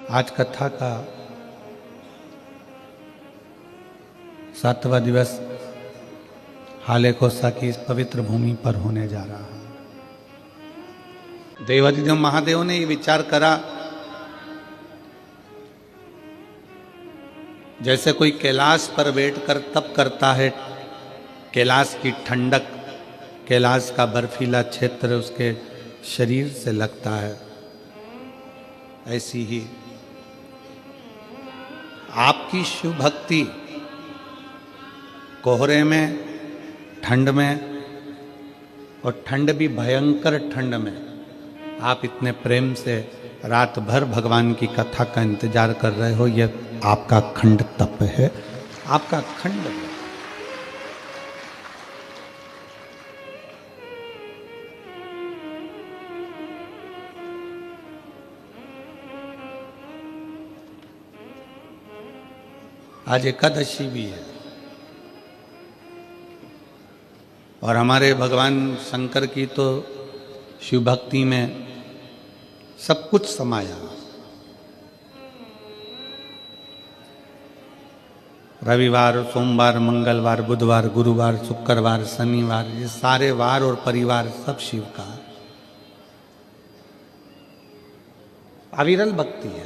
आज कथा का 7वां दिवस हाले कोसा की इस पवित्र भूमि पर होने जा रहा है। देवाधिदेव महादेव ने ये विचार करा, जैसे कोई कैलाश पर बैठकर तप करता है, कैलाश की ठंडक, कैलाश का बर्फीला क्षेत्र उसके शरीर से लगता है, ऐसी ही आपकी शिव भक्ति कोहरे में, ठंड में, और ठंड भी भयंकर ठंड में आप इतने प्रेम से रात भर भगवान की कथा का इंतजार कर रहे हो। यह आपका अखंड तप है, आपका अखंड है। आज एकादशी भी है और हमारे भगवान शंकर की तो शिव भक्ति में सब कुछ समाया। रविवार, सोमवार, मंगलवार, बुधवार, गुरुवार, शुक्रवार, शनिवार, ये सारे वार और परिवार सब शिव का अविरल भक्ति है।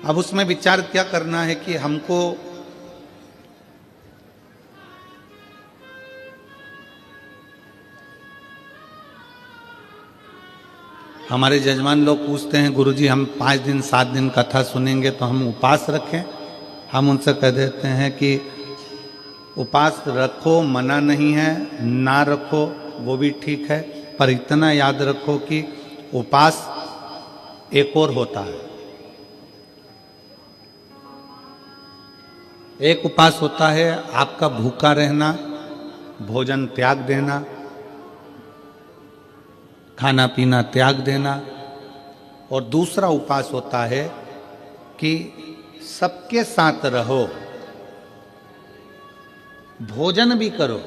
अब उसमें विचार क्या करना है कि हमको हमारे जजमान लोग पूछते हैं, गुरुजी हम 5 दिन 7 दिन कथा सुनेंगे तो हम उपवास रखें। हम उनसे कह देते हैं कि उपवास रखो, मना नहीं है, ना रखो वो भी ठीक है, पर इतना याद रखो कि उपवास एक और होता है। एक उपवास होता है आपका भूखा रहना, भोजन त्याग देना, खाना पीना त्याग देना, और दूसरा उपवास होता है कि सबके साथ रहो, भोजन भी करो,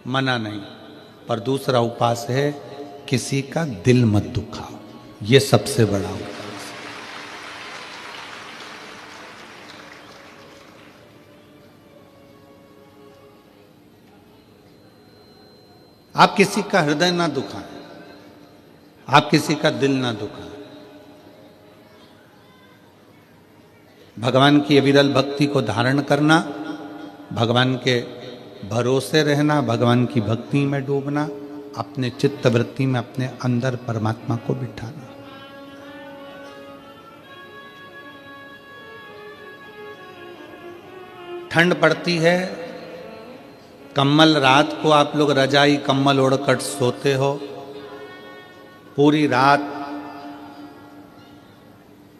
मना नहीं, पर दूसरा उपवास है किसी का दिल मत दुखाओ। ये सबसे बड़ा उपवास। आप किसी का हृदय ना दुखाएं, आप किसी का दिल ना दुखाएं। भगवान की अविरल भक्ति को धारण करना, भगवान के भरोसे रहना, भगवान की भक्ति में डूबना, अपने चित्त वृत्ति में अपने अंदर परमात्मा को बिठाना। ठंड पड़ती है, कम्बल, रात को आप लोग रजाई कम्बल ओढ़कर सोते हो, पूरी रात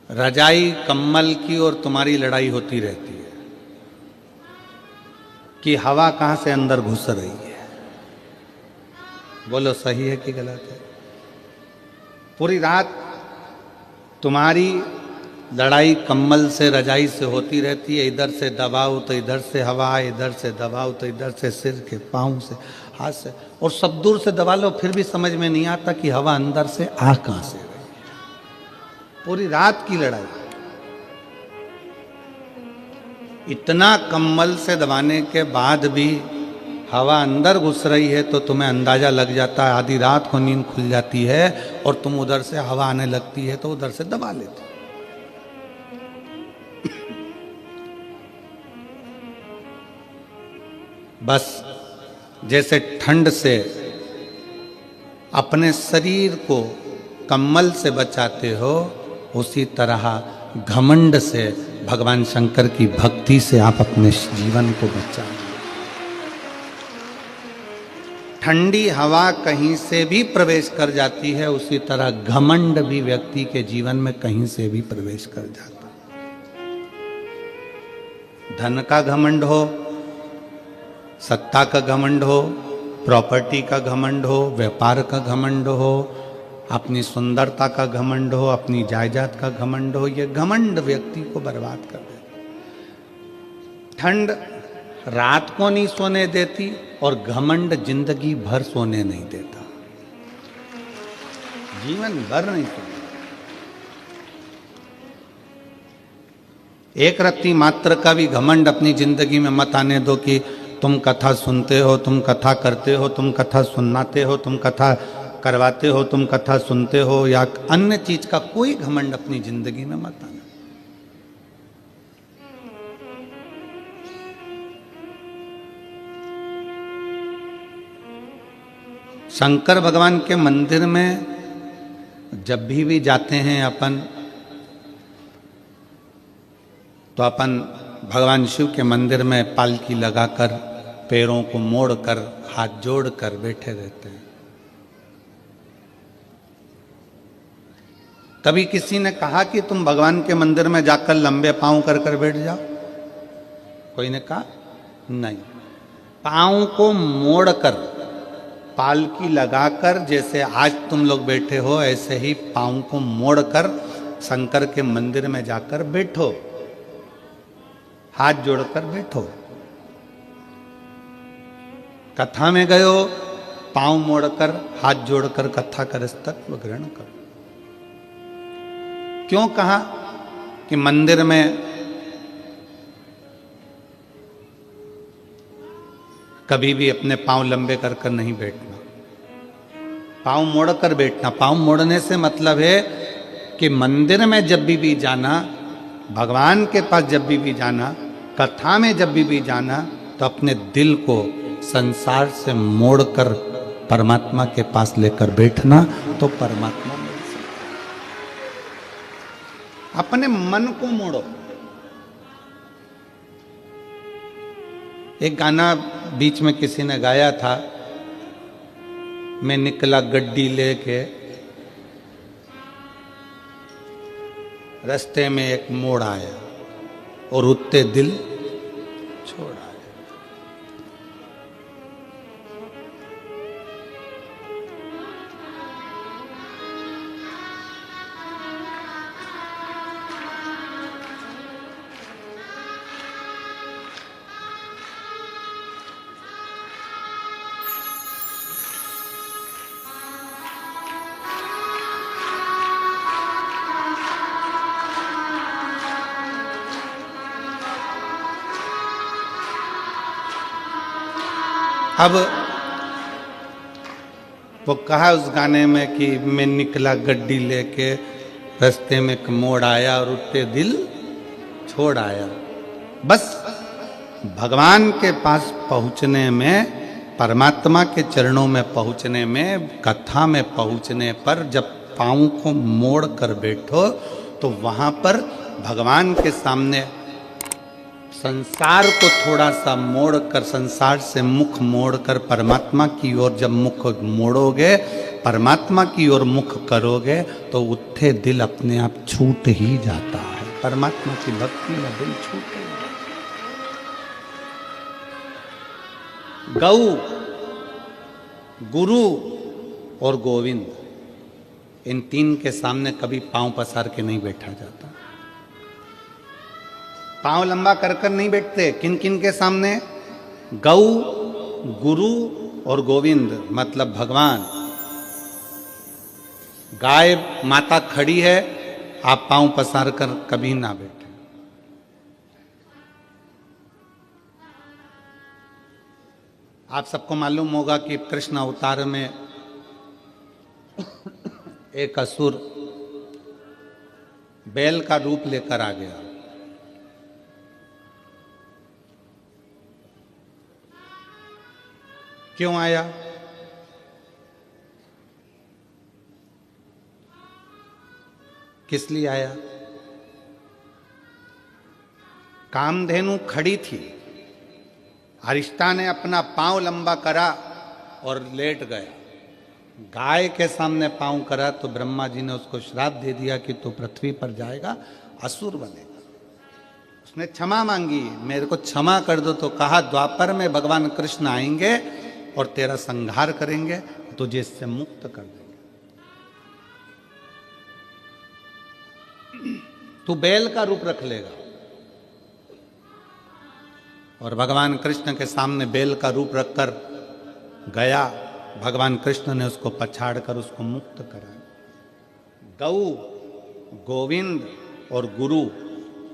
रजाई कम्बल की और तुम्हारी लड़ाई होती रहती है कि हवा कहां से अंदर घुस रही है। बोलो सही है कि गलत है? पूरी रात तुम्हारी लड़ाई कम्बल से, रजाई से होती रहती है। इधर से दबाओ तो इधर से हवा, इधर से दबाओ तो इधर से, सिर के पाँव से, हाथ से, और सब दूर से दबा लो फिर भी समझ में नहीं आता कि हवा अंदर से आ कहां से रही है। पूरी रात की लड़ाई, इतना कम्बल से दबाने के बाद भी हवा अंदर घुस रही है तो तुम्हें अंदाजा लग जाता है। आधी रात को नींद खुल जाती है और तुम उधर से हवा आने लगती है तो उधर से दबा लेते। बस जैसे ठंड से अपने शरीर को कम्बल से बचाते हो, उसी तरह घमंड से भगवान शंकर की भक्ति से आप अपने जीवन को बचाओ। ठंडी हवा कहीं से भी प्रवेश कर जाती है, उसी तरह घमंड भी व्यक्ति के जीवन में कहीं से भी प्रवेश कर जाता है। धन का घमंड हो, सत्ता का घमंड हो, प्रॉपर्टी का घमंड हो, व्यापार का घमंड हो, अपनी सुंदरता का घमंड हो, अपनी जायदाद का घमंड हो, ये घमंड व्यक्ति को बर्बाद कर देता। ठंड रात को नहीं सोने देती और घमंड जिंदगी भर सोने नहीं देता। जीवन भर नहीं सुनना। एक रत्ती मात्र का भी घमंड अपनी जिंदगी में मत आने दो कि तुम कथा सुनते हो, तुम कथा करते हो, तुम कथा सुनाते हो, तुम कथा करवाते हो, तुम कथा सुनते हो, या अन्य चीज का कोई घमंड अपनी जिंदगी में मत आना। शंकर भगवान के मंदिर में जब भी जाते हैं अपन, तो अपन भगवान शिव के मंदिर में पालकी लगाकर, पैरों को मोड़कर, हाथ जोड़कर बैठे रहते हैं। कभी किसी ने कहा कि तुम भगवान के मंदिर में जाकर लंबे पांव कर कर बैठ जाओ? कोई ने कहा नहीं। पांव को मोड़कर, पालकी लगाकर, जैसे आज तुम लोग बैठे हो ऐसे ही पांव को मोड़कर शंकर के मंदिर में जाकर बैठो, हाथ जोड़कर बैठो। कथा में गए हो, पांव मोड़कर, हाथ जोड़कर कथा कर तत्व ग्रहण करो। क्यों कहा कि मंदिर में कभी भी अपने पांव लंबे कर कर नहीं बैठना, पांव मोड़कर बैठना। पांव मोड़ने से मतलब है कि मंदिर में जब भी जाना, भगवान के पास जब भी जाना, कथा में जब भी जाना, तो अपने दिल को संसार से मोड़कर परमात्मा के पास लेकर बैठना, तो परमात्मा मिल सकता। अपने मन को मोड़ो। एक गाना बीच में किसी ने गाया था, मैं निकला गड्डी लेके, रास्ते में एक मोड़ आया और उत्ते दिल छोड़ आया। अब वो कहा उस गाने में कि मैं निकला गड्डी लेके, रास्ते में एक मोड़ आया और उत्ते दिल छोड़ आया। बस भगवान के पास पहुंचने में, परमात्मा के चरणों में पहुंचने में, कथा में पहुंचने पर जब पाँव को मोड़ कर बैठो, तो वहां पर भगवान के सामने संसार को थोड़ा सा मोड़कर, संसार से मुख मोड़कर परमात्मा की ओर जब मुख मोड़ोगे, परमात्मा की ओर मुख करोगे, तो उत्थे दिल अपने आप छूट ही जाता है। परमात्मा की भक्ति में दिल छूटे। गौ, गुरु और गोविंद, इन तीन के सामने कभी पांव पसार के नहीं बैठा जाता। पांव लंबा कर कर नहीं बैठते। किन किन के सामने? गौ, गुरु और गोविंद, मतलब भगवान। गाय माता खड़ी है, आप पांव पसार कर कभी ना बैठे। आप सबको मालूम होगा कि कृष्ण अवतार में एक असुर बैल का रूप लेकर आ गया। क्यों आया? किस लिए आया? कामधेनु खड़ी थी, अरिष्टा ने अपना पांव लंबा करा और लेट गया। गाय के सामने पांव करा तो ब्रह्मा जी ने उसको श्राप दे दिया कि तू पृथ्वी पर जाएगा, असुर बनेगा। उसने क्षमा मांगी, मेरे को क्षमा कर दो। तो कहा द्वापर में भगवान कृष्ण आएंगे और तेरा संहार करेंगे, तुझे इससे मुक्त कर देंगे। तू बैल का रूप रख लेगा। और भगवान कृष्ण के सामने बैल का रूप रखकर गया। भगवान कृष्ण ने उसको पछाड़ कर उसको मुक्त करा। गौ, गोविंद और गुरु,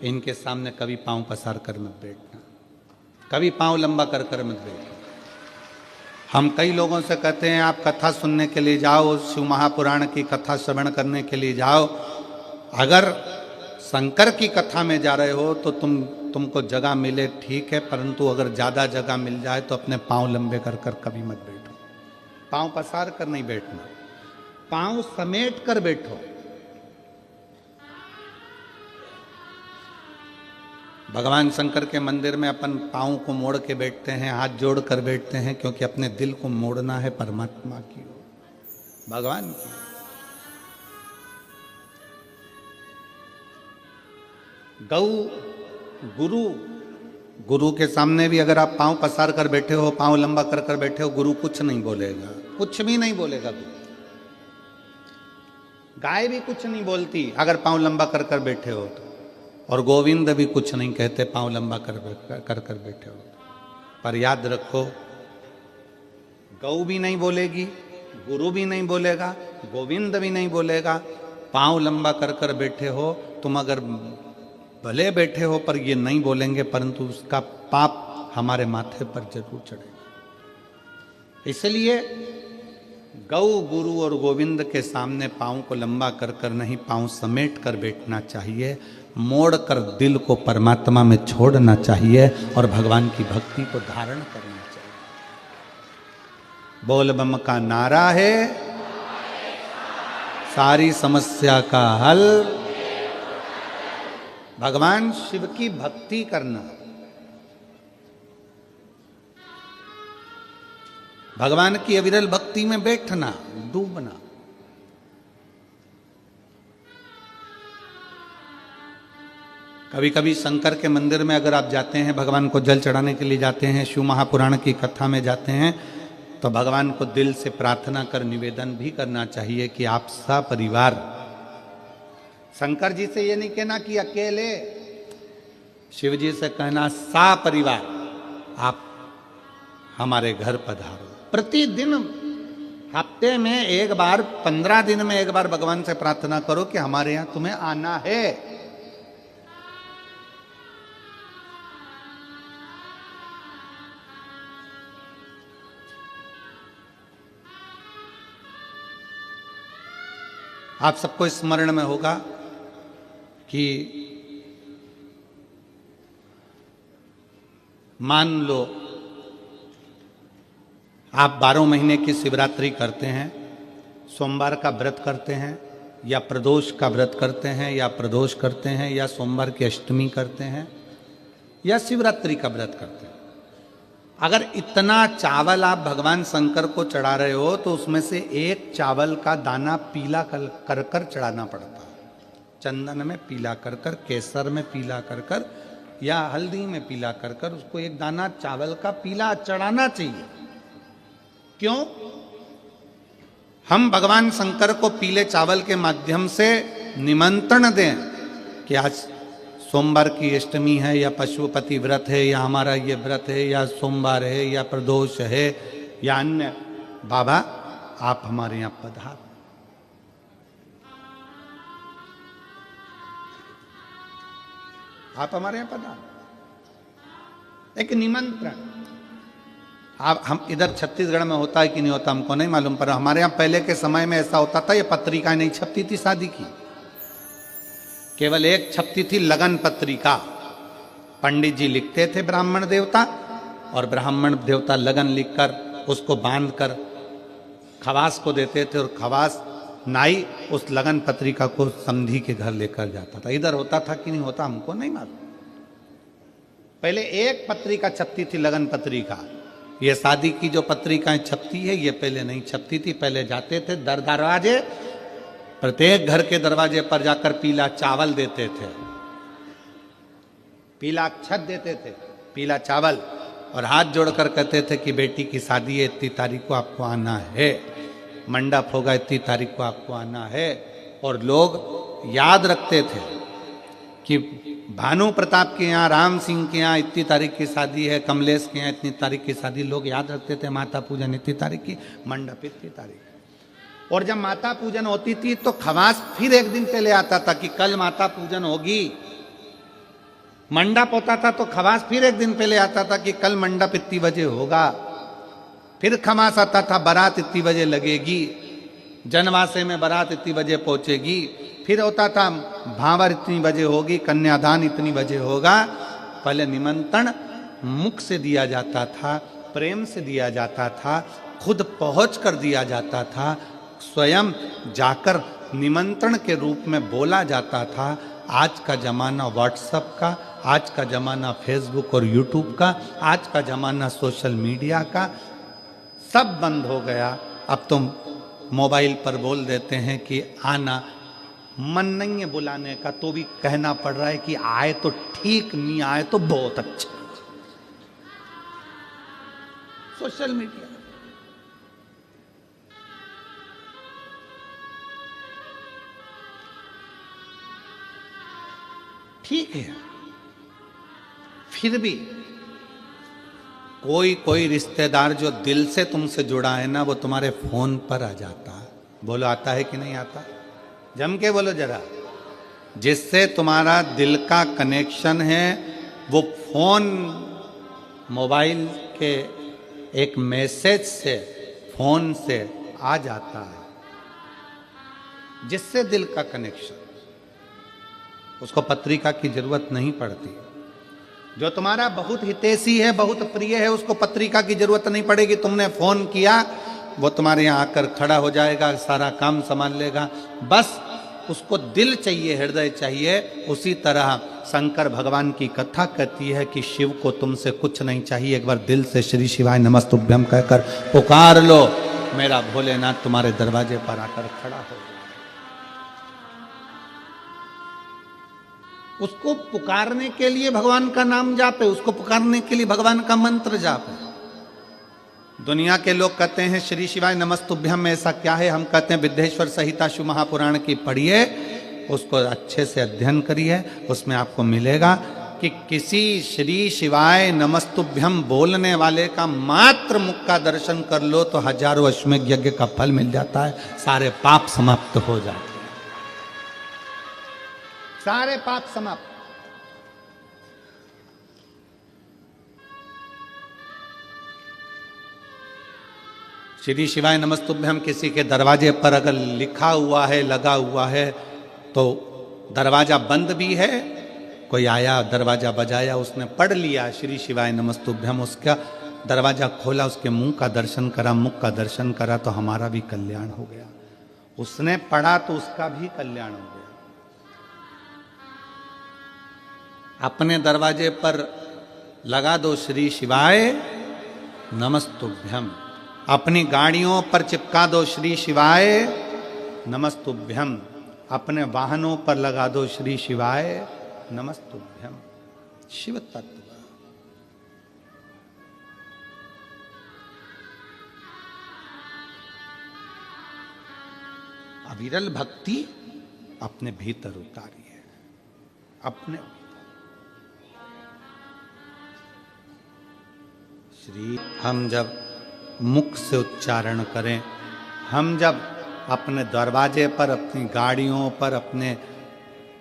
इनके सामने कभी पांव पसार कर मत बैठना, कभी पांव लंबा कर कर मत बैठना। हम कई लोगों से कहते हैं आप कथा सुनने के लिए जाओ, शिव महापुराण की कथा श्रवण करने के लिए जाओ। अगर शंकर की कथा में जा रहे हो तो तुमको जगह मिले ठीक है, परंतु अगर ज़्यादा जगह मिल जाए तो अपने पांव लंबे कर कर कभी मत बैठो। पांव पसार कर नहीं बैठना, पांव समेट कर बैठो। भगवान शंकर के मंदिर में अपन पाँव को मोड़ के बैठते हैं, हाथ जोड़ कर बैठते हैं, क्योंकि अपने दिल को मोड़ना है परमात्मा की ओर, भगवान की। गौ, गुरु, गुरु के सामने भी अगर आप पाँव पसार कर बैठे हो, पाँव लंबा कर कर बैठे हो, गुरु कुछ नहीं बोलेगा, कुछ भी नहीं बोलेगा गुरु। गाय भी कुछ नहीं बोलती अगर पाँव लंबा कर कर बैठे हो तो, और गोविंद भी कुछ नहीं कहते पांव लंबा कर कर बैठे हो। पर याद रखो, गौ भी नहीं बोलेगी, गुरु भी नहीं बोलेगा, गोविंद भी नहीं बोलेगा। पांव लंबा कर कर बैठे हो तुम, अगर भले बैठे हो पर ये नहीं बोलेंगे, परंतु उसका पाप हमारे माथे पर जरूर चढ़ेगा। इसलिए गौ, गुरु और गोविंद के सामने पांव को लंबा कर कर नहीं, पांव समेट कर बैठना चाहिए। मोड़ कर दिल को परमात्मा में छोड़ना चाहिए और भगवान की भक्ति को धारण करना चाहिए। बोल बम का नारा है सारी समस्या का हल, भगवान शिव की भक्ति करना, भगवान की अविरल भक्ति में बैठना, डूबना। कभी कभी शंकर के मंदिर में अगर आप जाते हैं, भगवान को जल चढ़ाने के लिए जाते हैं, शिव महापुराण की कथा में जाते हैं, तो भगवान को दिल से प्रार्थना कर निवेदन भी करना चाहिए कि आप सपरिवार, शंकर जी से ये नहीं कहना कि अकेले, शिव जी से कहना सपरिवार आप हमारे घर पधारो। प्रतिदिन, हफ्ते में एक बार, 15 दिन में एक बार भगवान से प्रार्थना करो कि हमारे यहां तुम्हें आना है। आप सबको स्मरण में होगा कि मान लो आप 12 महीने की शिवरात्रि करते हैं, सोमवार का व्रत करते हैं, या प्रदोष का व्रत करते हैं, या प्रदोष करते हैं, या सोमवार की अष्टमी करते हैं, या शिवरात्रि का व्रत करते हैं। अगर इतना चावल आप भगवान शंकर को चढ़ा रहे हो तो उसमें से एक चावल का दाना पीला कर कर चढ़ाना पड़ता है। चंदन में पीला कर कर, केसर में पीला कर कर, या हल्दी में पीला कर कर उसको एक दाना चावल का पीला चढ़ाना चाहिए। क्यों? हम भगवान शंकर को पीले चावल के माध्यम से निमंत्रण दें कि आज सोमवार की अष्टमी है, या पशुपति व्रत है, या हमारा ये व्रत है, या सोमवार है, या प्रदोष है, या अन्य, बाबा आप हमारे यहां पधार। आप हमारे यहां पधार, एक निमंत्रण। आप, हम इधर छत्तीसगढ़ में होता है कि नहीं होता हमको नहीं मालूम, पर हमारे यहां पहले के समय में ऐसा होता था, ये पत्रिका नहीं छपती थी शादी की, केवल एक छपती थी लगन पत्रिका। पंडित जी लिखते थे ब्राह्मण देवता, और ब्राह्मण देवता लगन लिखकर उसको बांधकर खवास को देते थे, और खवास नाई उस लगन पत्रिका को समधी के घर लेकर जाता था। इधर होता था कि नहीं होता हमको नहीं मालूम। पहले एक पत्रिका छपती थी, लगन पत्रिका। ये शादी की जो पत्रिकाएं छपती है ये पहले नहीं छपती थी। पहले जाते थे दर दरवाजे, प्रत्येक घर के दरवाजे पर जाकर पीला चावल देते थे, पीला अक्षत देते थे, पीला चावल, और हाथ जोड़कर कहते थे कि बेटी की शादी है, इतनी तारीख को आपको आना है, मंडप होगा, इतनी तारीख को आपको आना है। और लोग याद रखते थे कि भानु प्रताप के यहाँ, राम सिंह के यहाँ इतनी तारीख की शादी है, कमलेश के यहाँ इतनी तारीख की शादी, लोग याद रखते थे। माता पूजन इतनी तारीख की, मंडप इतनी तारीख। और जब माता पूजन होती थी तो खवास फिर एक दिन पहले आता था कि कल माता पूजन होगी। मंडप होता था तो खवास फिर एक दिन पहले आता था कि कल मंडप इतनी बजे होगा। फिर खवास आता था बारात इतनी बजे लगेगी, जनवासे में बारात इतनी बजे पहुंचेगी। फिर होता था भावर इतनी बजे होगी, कन्यादान इतनी बजे होगा। पहले निमंत्रण मुख से दिया जाता था, प्रेम से दिया जाता था, खुद पहुंच कर दिया जाता था, स्वयं जाकर निमंत्रण के रूप में बोला जाता था। आज का ज़माना व्हाट्सएप का, आज का ज़माना फेसबुक और यूट्यूब का, आज का ज़माना सोशल मीडिया का, सब बंद हो गया। अब तुम मोबाइल पर बोल देते हैं कि आना, मन नहीं है बुलाने का तो भी कहना पड़ रहा है कि आए तो ठीक, नहीं आए तो बहुत अच्छा। सोशल मीडिया ठीक है, फिर भी कोई कोई रिश्तेदार जो दिल से तुमसे जुड़ा है ना, वो तुम्हारे फोन पर आ जाता है। बोलो आता है कि नहीं आता? जम के बोलो जरा। जिससे तुम्हारा दिल का कनेक्शन है वो फोन, मोबाइल के एक मैसेज से, फोन से आ जाता है। जिससे दिल का कनेक्शन, उसको पत्रिका की जरूरत नहीं पड़ती। जो तुम्हारा बहुत हितैषी है, बहुत प्रिय है, उसको पत्रिका की जरूरत नहीं पड़ेगी। तुमने फोन किया, वो तुम्हारे यहाँ आकर खड़ा हो जाएगा, सारा काम संभाल लेगा। बस उसको दिल चाहिए, हृदय चाहिए। उसी तरह शंकर भगवान की कथा कहती है कि शिव को तुमसे कुछ नहीं चाहिए, एक बार दिल से श्री शिवाय नमस्तुभ्यम कहकर पुकार लो, मेरा भोलेनाथ तुम्हारे दरवाजे पर आकर खड़ा हो जाए। उसको पुकारने के लिए भगवान का नाम जापे, उसको पुकारने के लिए भगवान का मंत्र जापे। दुनिया के लोग कहते हैं श्री शिवाय नमस्तुभ्यम में ऐसा क्या है? हम कहते हैं विद्येश्वर संहिता शिव महापुराण की पढ़िए, उसको अच्छे से अध्ययन करिए, उसमें आपको मिलेगा कि किसी श्री शिवाय नमस्तुभ्यम बोलने वाले का मात्र मुख का दर्शन कर लो तो हजारों अश्वमेध यज्ञ का फल मिल जाता है, सारे पाप समाप्त हो जाते हैं, सारे पाप समाप्त। श्री शिवाय नमस्तुभ्यम किसी के दरवाजे पर अगर लिखा हुआ है, लगा हुआ है, तो दरवाजा बंद भी है, कोई आया दरवाजा बजाया, उसने पढ़ लिया श्री शिवाय नमस्तुभ्यम, उसका दरवाजा खोला, उसके मुंह का दर्शन करा, मुख का दर्शन करा, तो हमारा भी कल्याण हो गया। उसने पढ़ा तो उसका भी कल्याण हो गया। अपने दरवाजे पर लगा दो श्री शिवाय नमस्तुभ्यम, अपनी गाड़ियों पर चिपका दो श्री शिवाय नमस्तुभ्यम, अपने वाहनों पर लगा दो श्री शिवाय नमस्तुभ्यम। शिव तत्व अविरल भक्ति अपने भीतर उतारिए, अपने श्री। हम जब मुख से उच्चारण करें, हम जब अपने दरवाजे पर, अपनी गाड़ियों पर, अपने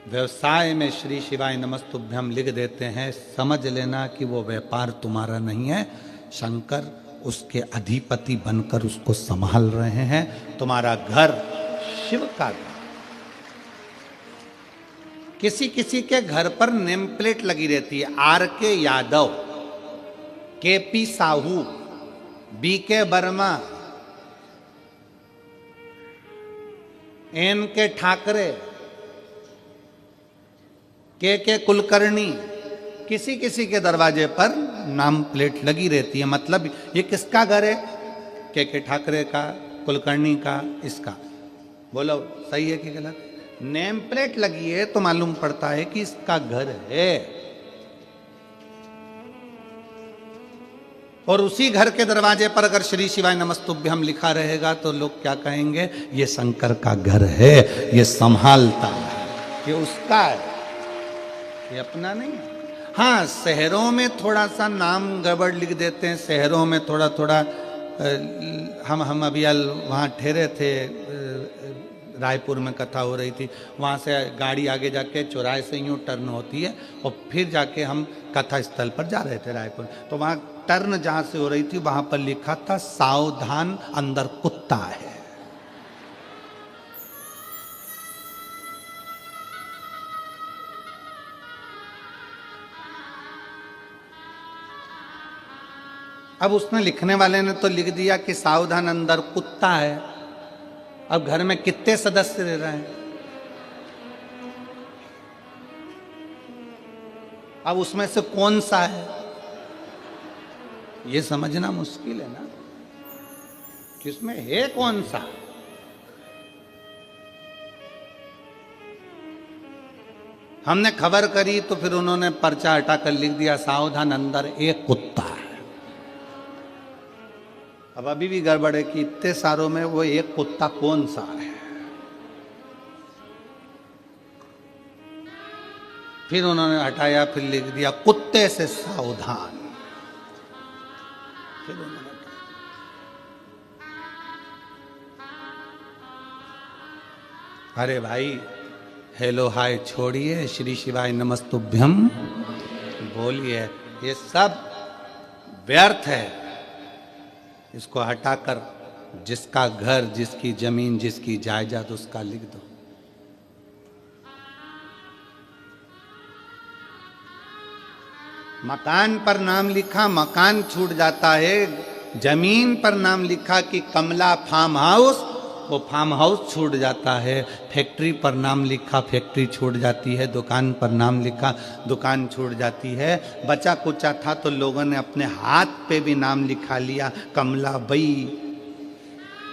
व्यवसाय में श्री शिवाय नमस्तुभ्यम लिख देते हैं, समझ लेना कि वो व्यापार तुम्हारा नहीं है, शंकर उसके अधिपति बनकर उसको संभाल रहे हैं। तुम्हारा घर शिव का घर। किसी किसी के घर पर नेम प्लेट लगी रहती है, R K. Yadav, K P. Sahu, B K. Verma, N K. Thackeray, K Kulkarni, किसी किसी के दरवाजे पर नाम प्लेट लगी रहती है। मतलब ये किसका घर है? के ठाकरे का, कुलकर्णी का, इसका। बोलो सही है कि गलत? नेम प्लेट लगी है तो मालूम पड़ता है कि इसका घर है। और उसी घर के दरवाजे पर अगर श्री शिवाय नमस्तुभ्यम लिखा रहेगा तो लोग क्या कहेंगे? ये शंकर का घर है, ये संभालता है, ये उसका है, ये अपना नहीं है। हाँ, शहरों में थोड़ा सा नाम गड़बड़ लिख देते हैं, शहरों में थोड़ा थोड़ा हम अभी वहाँ ठहरे थे, रायपुर में कथा हो रही थी, वहाँ से गाड़ी आगे जाके चौराहे से यूँ टर्न होती है और फिर जाके हम कथा स्थल पर जा रहे थे रायपुर। तो वहाँ टर्न जहाँ से हो रही थी वहाँ पर लिखा था सावधान अंदर कुत्ता है। अब उसने लिखने वाले ने तो लिख दिया कि सावधान अंदर कुत्ता है। अब घर में कितने सदस्य रह रहे हैं? अब उसमें से कौन सा है ये समझना मुश्किल है ना, कि उसमें है कौन सा। हमने खबर करी तो फिर उन्होंने पर्चा हटाकर लिख दिया सावधान अंदर एक कुत्ता है। अब अभी भी गड़बड़ है कि इतने सारों में वो एक कुत्ता कौन सा है। फिर उन्होंने हटाया, फिर लिख दिया कुत्ते से सावधान। फिर उन्होंने अरे भाई हेलो हाय छोड़िए, श्री शिवाय नमस्तुभ्यम बोलिए, ये सब व्यर्थ है। इसको हटाकर जिसका घर, जिसकी जमीन, जिसकी जायदाद उसका लिख दो। मकान पर नाम लिखा, मकान छूट जाता है। जमीन पर नाम लिखा कि कमला फार्म हाउस, वो फार्म हाउस छूट जाता है। फैक्ट्री पर नाम लिखा, फैक्ट्री छूट जाती है। दुकान पर नाम लिखा, दुकान छूट जाती है। बचा कुचा था तो लोगों ने अपने हाथ पे भी नाम लिखा लिया कमला बई,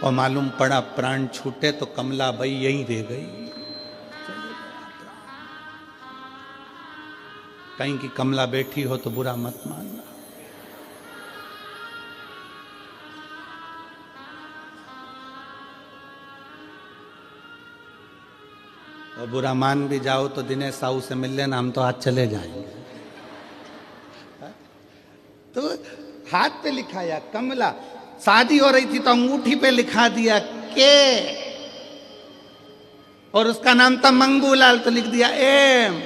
और मालूम पड़ा प्राण छूटे तो कमला बई यहीं रह गई। कहीं की कमला बैठी हो तो बुरा मत मानना। और बुरा मान भी जाओ तो दिनेश साहू से मिल लेना, हम तो आज चले जाएंगे। तो हाथ पे लिखाया कमला। शादी हो रही थी तो अंगूठी पे लिखा दिया के, और उसका नाम था मंगूलाल तो लिख दिया एम।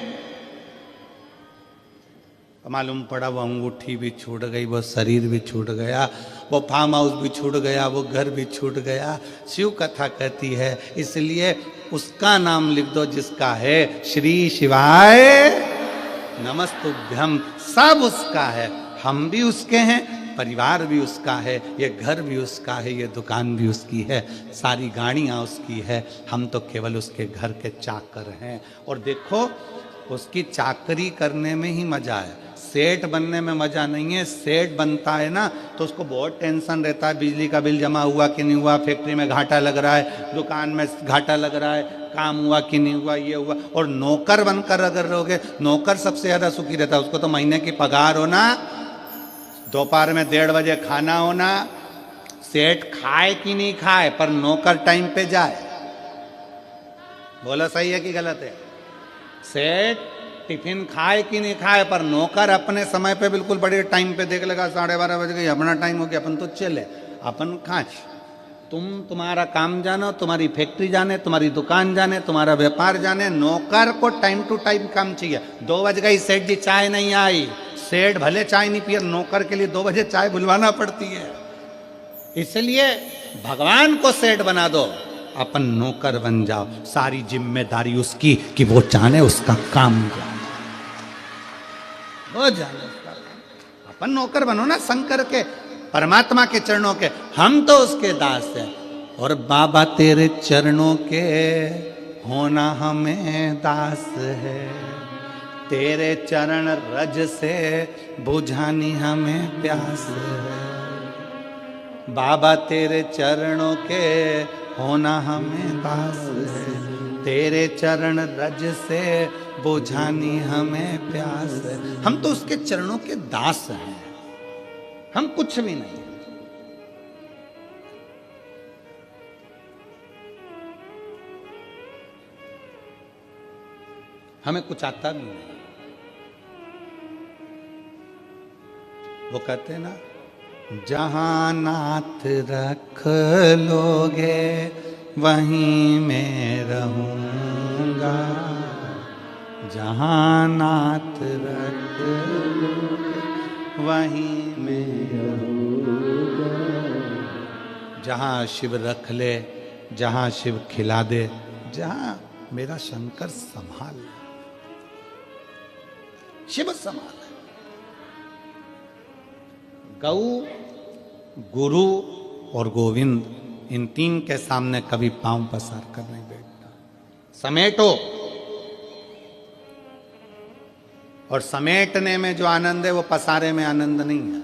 मालूम पड़ा वो अंगूठी भी छूट गई, वो शरीर भी छूट गया, वो फार्म हाउस भी छूट गया, वो घर भी छूट गया। शिव कथा कहती है इसलिए उसका नाम लिख दो जिसका है श्री शिवाय नमस्तुभ्यम। सब उसका है, हम भी उसके हैं, परिवार भी उसका है, ये घर भी उसका है, ये दुकान भी उसकी है, सारी गाड़ियाँ उसकी है। हम तो केवल उसके घर के चाकर हैं। और देखो उसकी चाकरी करने में ही मजा है, सेठ बनने में मजा नहीं है। सेठ बनता है ना तो उसको बहुत टेंशन रहता है, बिजली का बिल जमा हुआ कि नहीं हुआ, फैक्ट्री में घाटा लग रहा है, दुकान में घाटा लग रहा है, काम हुआ कि नहीं हुआ, ये हुआ। और नौकर बनकर अगर रहोगे, नौकर सबसे ज्यादा सुखी रहता है। उसको तो महीने की पगार होना, दोपहर में 1:30 बजे खाना होना, सेठ खाए कि नहीं खाए पर नौकर टाइम पे जाए। बोलो सही है कि गलत है? सेठ टिफिन खाए कि नहीं खाए पर नौकर अपने समय पे बिल्कुल बड़े टाइम पे देख लेगा, 12:30 बज गई, अपना टाइम हो गया, अपन तो चले, अपन खाए। तुम तुम्हारा काम जानो, तुम्हारी फैक्ट्री जाने, तुम्हारी दुकान जाने, तुम्हारा व्यापार जाने, नौकर को टाइम टू टाइम काम चाहिए। 2 बज गई, सेठ जी चाय नहीं आई, सेठ भले चाय नहीं पिए, नौकर के लिए 2 बजे चाय बुलवाना पड़ती है। इसलिए भगवान को सेठ बना दो, अपन नौकर बन जाओ, सारी जिम्मेदारी उसकी कि वो जाने उसका काम जाने, वो जाने उसका काम। अपन नौकर बनो ना शंकर के, परमात्मा के चरणों के, हम तो उसके दास हैं। और बाबा तेरे चरणों के होना हमें दास है, तेरे चरण रज से बुझानी हमें प्यास है। बाबा तेरे चरणों के होना हमें दास है, तेरे चरण रज से बुझानी हमें प्यास है। हम तो उसके चरणों के दास हैं, हम कुछ भी नहीं। हमें कुछ आता भी नहीं। वो कहते हैं ना जहाँ नाथ रख लोगे वहीं मैं रहूँगा, जहाँ नाथ रख लोगे वहीं मैं रहूँगा। जहाँ शिव रख ले, जहाँ शिव खिला दे, जहाँ मेरा शंकर संभाल ले, शिव संभाल। गौ, गुरु और गोविंद, इन तीन के सामने कभी पांव पसार कर नहीं बैठना। समेटो, और समेटने में जो आनंद है वो पसारे में आनंद नहीं है।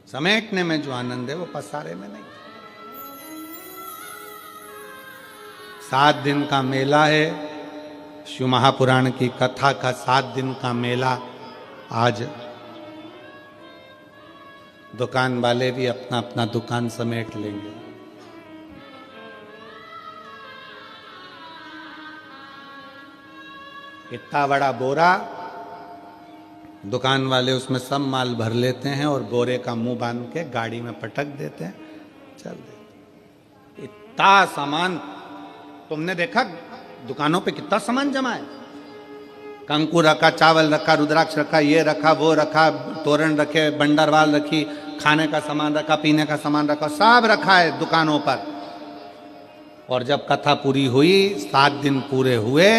समेटने में जो आनंद है वो पसारे में नहीं। 7 दिन का मेला है, शिव महापुराण की कथा का 7 दिन का मेला। आज दुकान वाले भी अपना अपना दुकान समेट लेंगे। इतना बड़ा बोरा, दुकान वाले उसमें सब माल भर लेते हैं और बोरे का मुंह बांध के गाड़ी में पटक देते हैं, चल देते। इतना सामान तुमने देखा दुकानों पे कितना सामान जमा है। कंकु रखा, चावल रखा, रुद्राक्ष रखा, ये रखा, वो रखा, तोरण रखे, बंडरवाल रखी, खाने का सामान रखा, पीने का सामान रखा, सब रखा है दुकानों पर। और जब कथा पूरी हुई, 7 दिन पूरे हुए,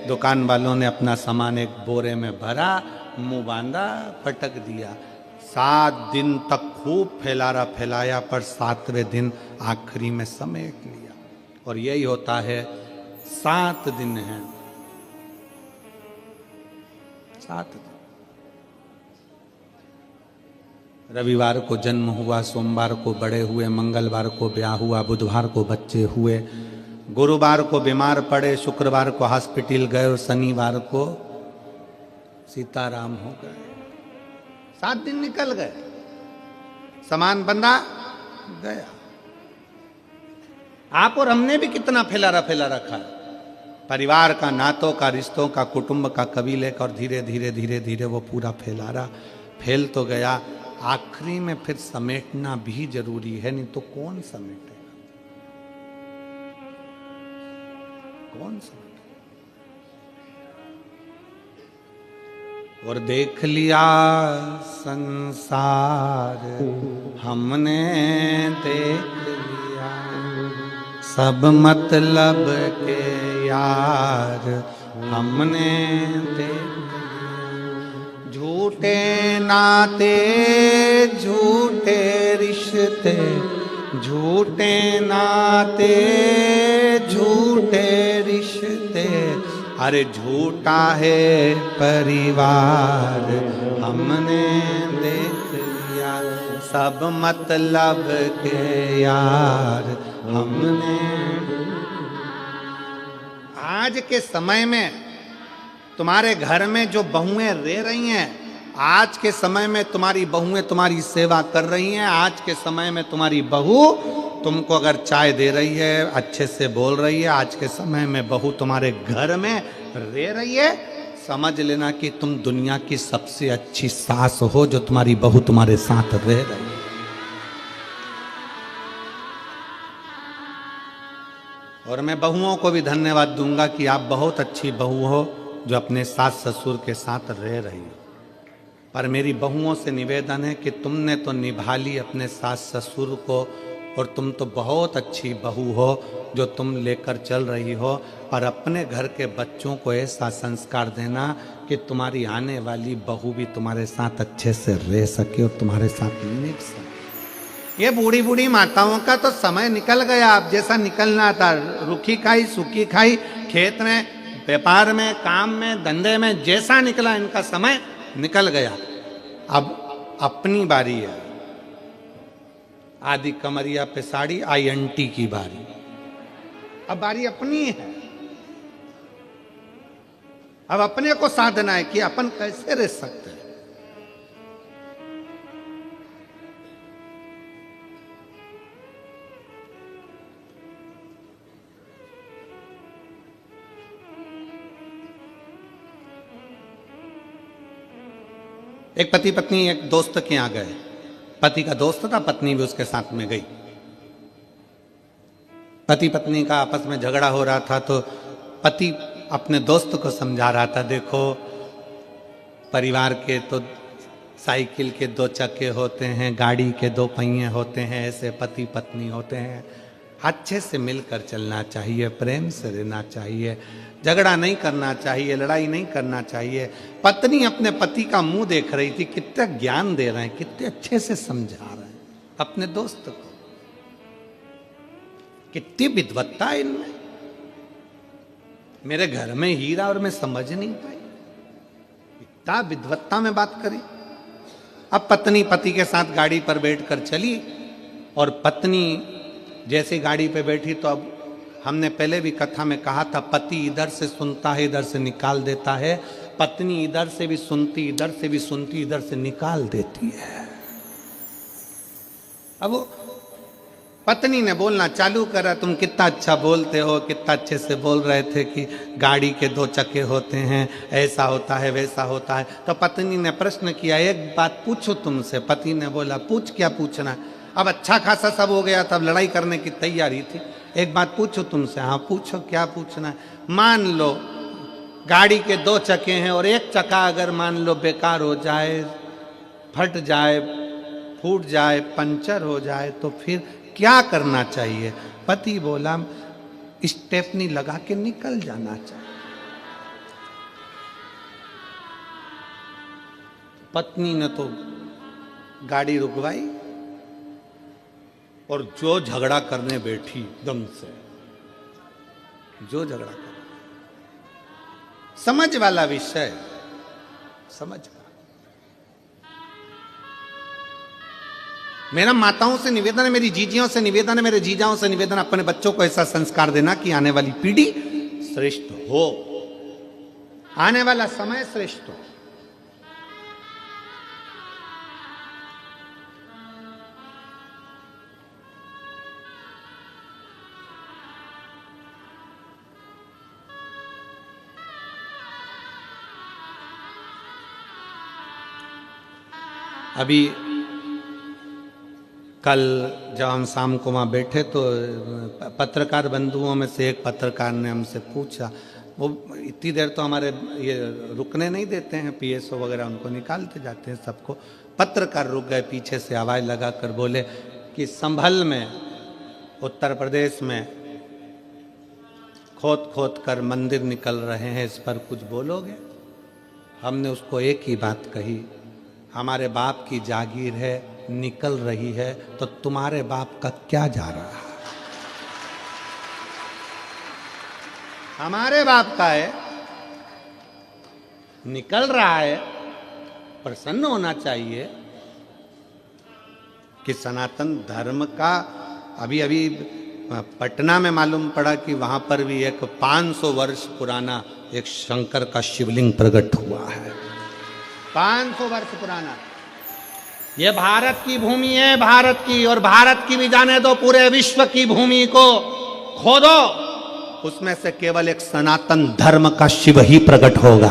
दुकान वालों ने अपना सामान एक बोरे में भरा, मुंह बांधा, पटक दिया। 7 दिन तक खूब फैलाया, पर 7वें दिन आखिरी में समेट लिया। और यही होता है, 7 दिन है, 7 दिन। रविवार को जन्म हुआ, सोमवार को बड़े हुए, मंगलवार को ब्याह हुआ, बुधवार को बच्चे हुए, गुरुवार को बीमार पड़े, शुक्रवार को हॉस्पिटल गए और शनिवार को सीताराम हो गए। 7 दिन निकल गए, सामान बंधा गया। आप और हमने भी कितना फैला रखा है, परिवार का, नातों का, रिश्तों का, कुटुंब का, कबीले का, और धीरे धीरे वो पूरा फैल तो गया। आखिरी में फिर समेटना भी जरूरी है, नहीं तो कौन समेटेगा, कौन समेटेगा। और देख लिया संसार हमने, देख लिया सब मतलब के यार हमने देख लिया। झूठे नाते, झूठे रिश्ते, झूठे नाते, झूठे रिश्ते, अरे झूठा है परिवार हमने देख लिया। सब मतलब के यार हमने। आज के समय में तुम्हारे घर में जो बहुएं रह रही हैं, आज के समय में तुम्हारी बहुएं तुम्हारी सेवा कर रही हैं। आज के समय में तुम्हारी बहू तुमको अगर चाय दे रही है, अच्छे से बोल रही है, आज के समय में बहू तुम्हारे घर में रह रही है, समझ लेना कि तुम दुनिया की सबसे अच्छी सास हो, जो तुम्हारी बहू तुम्हारे साथ रह रही है। और मैं बहुओं को भी धन्यवाद दूंगा कि आप बहुत अच्छी बहू हो, जो अपने सास ससुर के साथ रह रही हो। पर मेरी बहुओं से निवेदन है कि तुमने तो निभा ली अपने सास ससुर को, और तुम तो बहुत अच्छी बहू हो जो तुम लेकर चल रही हो, पर अपने घर के बच्चों को ऐसा संस्कार देना कि तुम्हारी आने वाली बहू भी तुम्हारे साथ अच्छे से रह सके और तुम्हारे साथ निभ सके। ये बूढ़ी बूढ़ी माताओं का तो समय निकल गया, अब जैसा निकलना था। रूखी खाई सूखी खाई, खेत में, व्यापार में, काम में, धंधे में, जैसा निकला इनका समय निकल गया। अब अपनी बारी है। आदि कमरिया पे साड़ी, INT की बारी। अब बारी अपनी है। अब अपने को साधना है कि अपन कैसे रह सकते हैं। एक पति पत्नी एक दोस्त के यहाँ गए, पति का दोस्त था, पत्नी भी उसके साथ में गई। पति पत्नी का आपस में झगड़ा हो रहा था, तो पति अपने दोस्त को समझा रहा था, देखो परिवार के तो साइकिल के दो चक्के होते हैं, गाड़ी के दो पहिए होते हैं, ऐसे पति पत्नी होते हैं, अच्छे से मिलकर चलना चाहिए, प्रेम से रहना चाहिए, झगड़ा नहीं करना चाहिए, लड़ाई नहीं करना चाहिए। पत्नी अपने पति का मुंह देख रही थी, कितना ज्ञान दे रहे हैं, कितने अच्छे से समझा रहे हैं अपने दोस्त को, कितनी विद्वत्ता है इनमें। मेरे घर में हीरा और मैं समझ नहीं पाई, इतना विद्वत्ता में बात करी। अब पत्नी पति के साथ गाड़ी पर बैठकर चली, और पत्नी जैसे गाड़ी पे बैठी तो अब हमने पहले भी कथा में कहा था, पति इधर से सुनता है इधर से निकाल देता है, पत्नी इधर से भी सुनती इधर से भी सुनती इधर से निकाल देती है। अब वो पत्नी ने बोलना चालू करा, तुम कितना अच्छा बोलते हो, कितना अच्छे से बोल रहे थे कि गाड़ी के दो चक्के होते हैं, ऐसा होता है वैसा होता है। तो पत्नी ने प्रश्न किया, एक बात पूछो तुमसे। पति ने बोला, पूछ, क्या पूछना। अब अच्छा खासा सब हो गया था, अब लड़ाई करने की तैयारी थी। एक बात पूछो तुमसे। हाँ पूछो, क्या पूछना है। मान लो गाड़ी के दो चक्के हैं और एक चक्का अगर मान लो बेकार हो जाए, फट जाए, फूट जाए, पंचर हो जाए, तो फिर क्या करना चाहिए। पति बोला, स्टेपनी लगा के निकल जाना चाहिए। पत्नी ने तो गाड़ी रुकवाई और जो झगड़ा करने बैठी, एकदम से जो झगड़ा कर, समझ वाला विषय, समझ का। मेरा माताओं से निवेदन है, मेरी जीजियों से निवेदन है, मेरे जीजाओं से निवेदन, अपने बच्चों को ऐसा संस्कार देना कि आने वाली पीढ़ी श्रेष्ठ हो, आने वाला समय श्रेष्ठ हो। अभी कल जब हम शाम को वहाँ बैठे तो पत्रकार बंधुओं में से एक पत्रकार ने हमसे पूछा, वो इतनी देर तो हमारे ये रुकने नहीं देते हैं, पीएसओ वगैरह उनको निकालते जाते हैं सबको। पत्रकार रुक गए, पीछे से आवाज़ लगा कर बोले कि संभल में उत्तर प्रदेश में खोद खोद कर मंदिर निकल रहे हैं, इस पर कुछ बोलोगे। हमने उसको एक ही बात कही, हमारे बाप की जागीर है, निकल रही है, तो तुम्हारे बाप का क्या जा रहा है। हमारे बाप का है, निकल रहा है, प्रसन्न होना चाहिए कि सनातन धर्म का। अभी अभी पटना में मालूम पड़ा कि वहां पर भी एक 500 वर्ष पुराना एक शंकर का शिवलिंग प्रकट हुआ है, 500 वर्ष पुराना। ये भारत की भूमि है, भारत की, और भारत की भी जाने दो, पूरे विश्व की भूमि को खोदो, उसमें से केवल एक सनातन धर्म का शिव ही प्रकट होगा।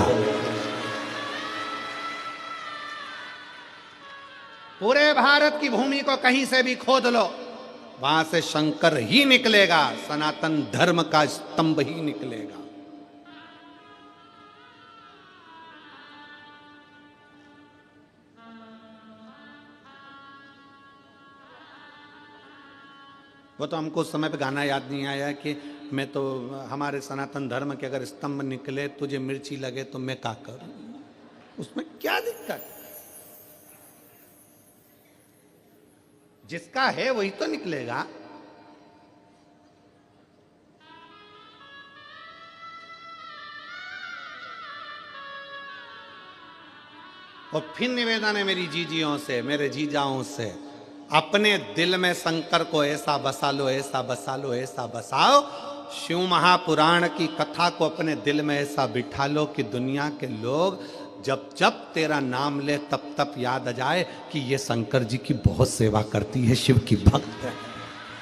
पूरे भारत की भूमि को कहीं से भी खोद लो, वहां से शंकर ही निकलेगा, सनातन धर्म का स्तंभ ही निकलेगा। वो तो हमको उस समय पे गाना याद नहीं आया कि मैं तो, हमारे सनातन धर्म के अगर स्तंभ निकले, तुझे मिर्ची लगे तो मैं क्या करूं, उसमें क्या दिक्कत। जिसका है वही तो निकलेगा। और फिर निवेदन है मेरी जीजियों से, मेरे जीजाओं से, अपने दिल में शंकर को ऐसा बसा लो, ऐसा बसा लो, ऐसा बसाओ, शिव महापुराण की कथा को अपने दिल में ऐसा बिठा लो कि दुनिया के लोग जब जब तेरा नाम ले तब तब याद आ जाए कि ये शंकर जी की बहुत सेवा करती है, शिव की भक्त है,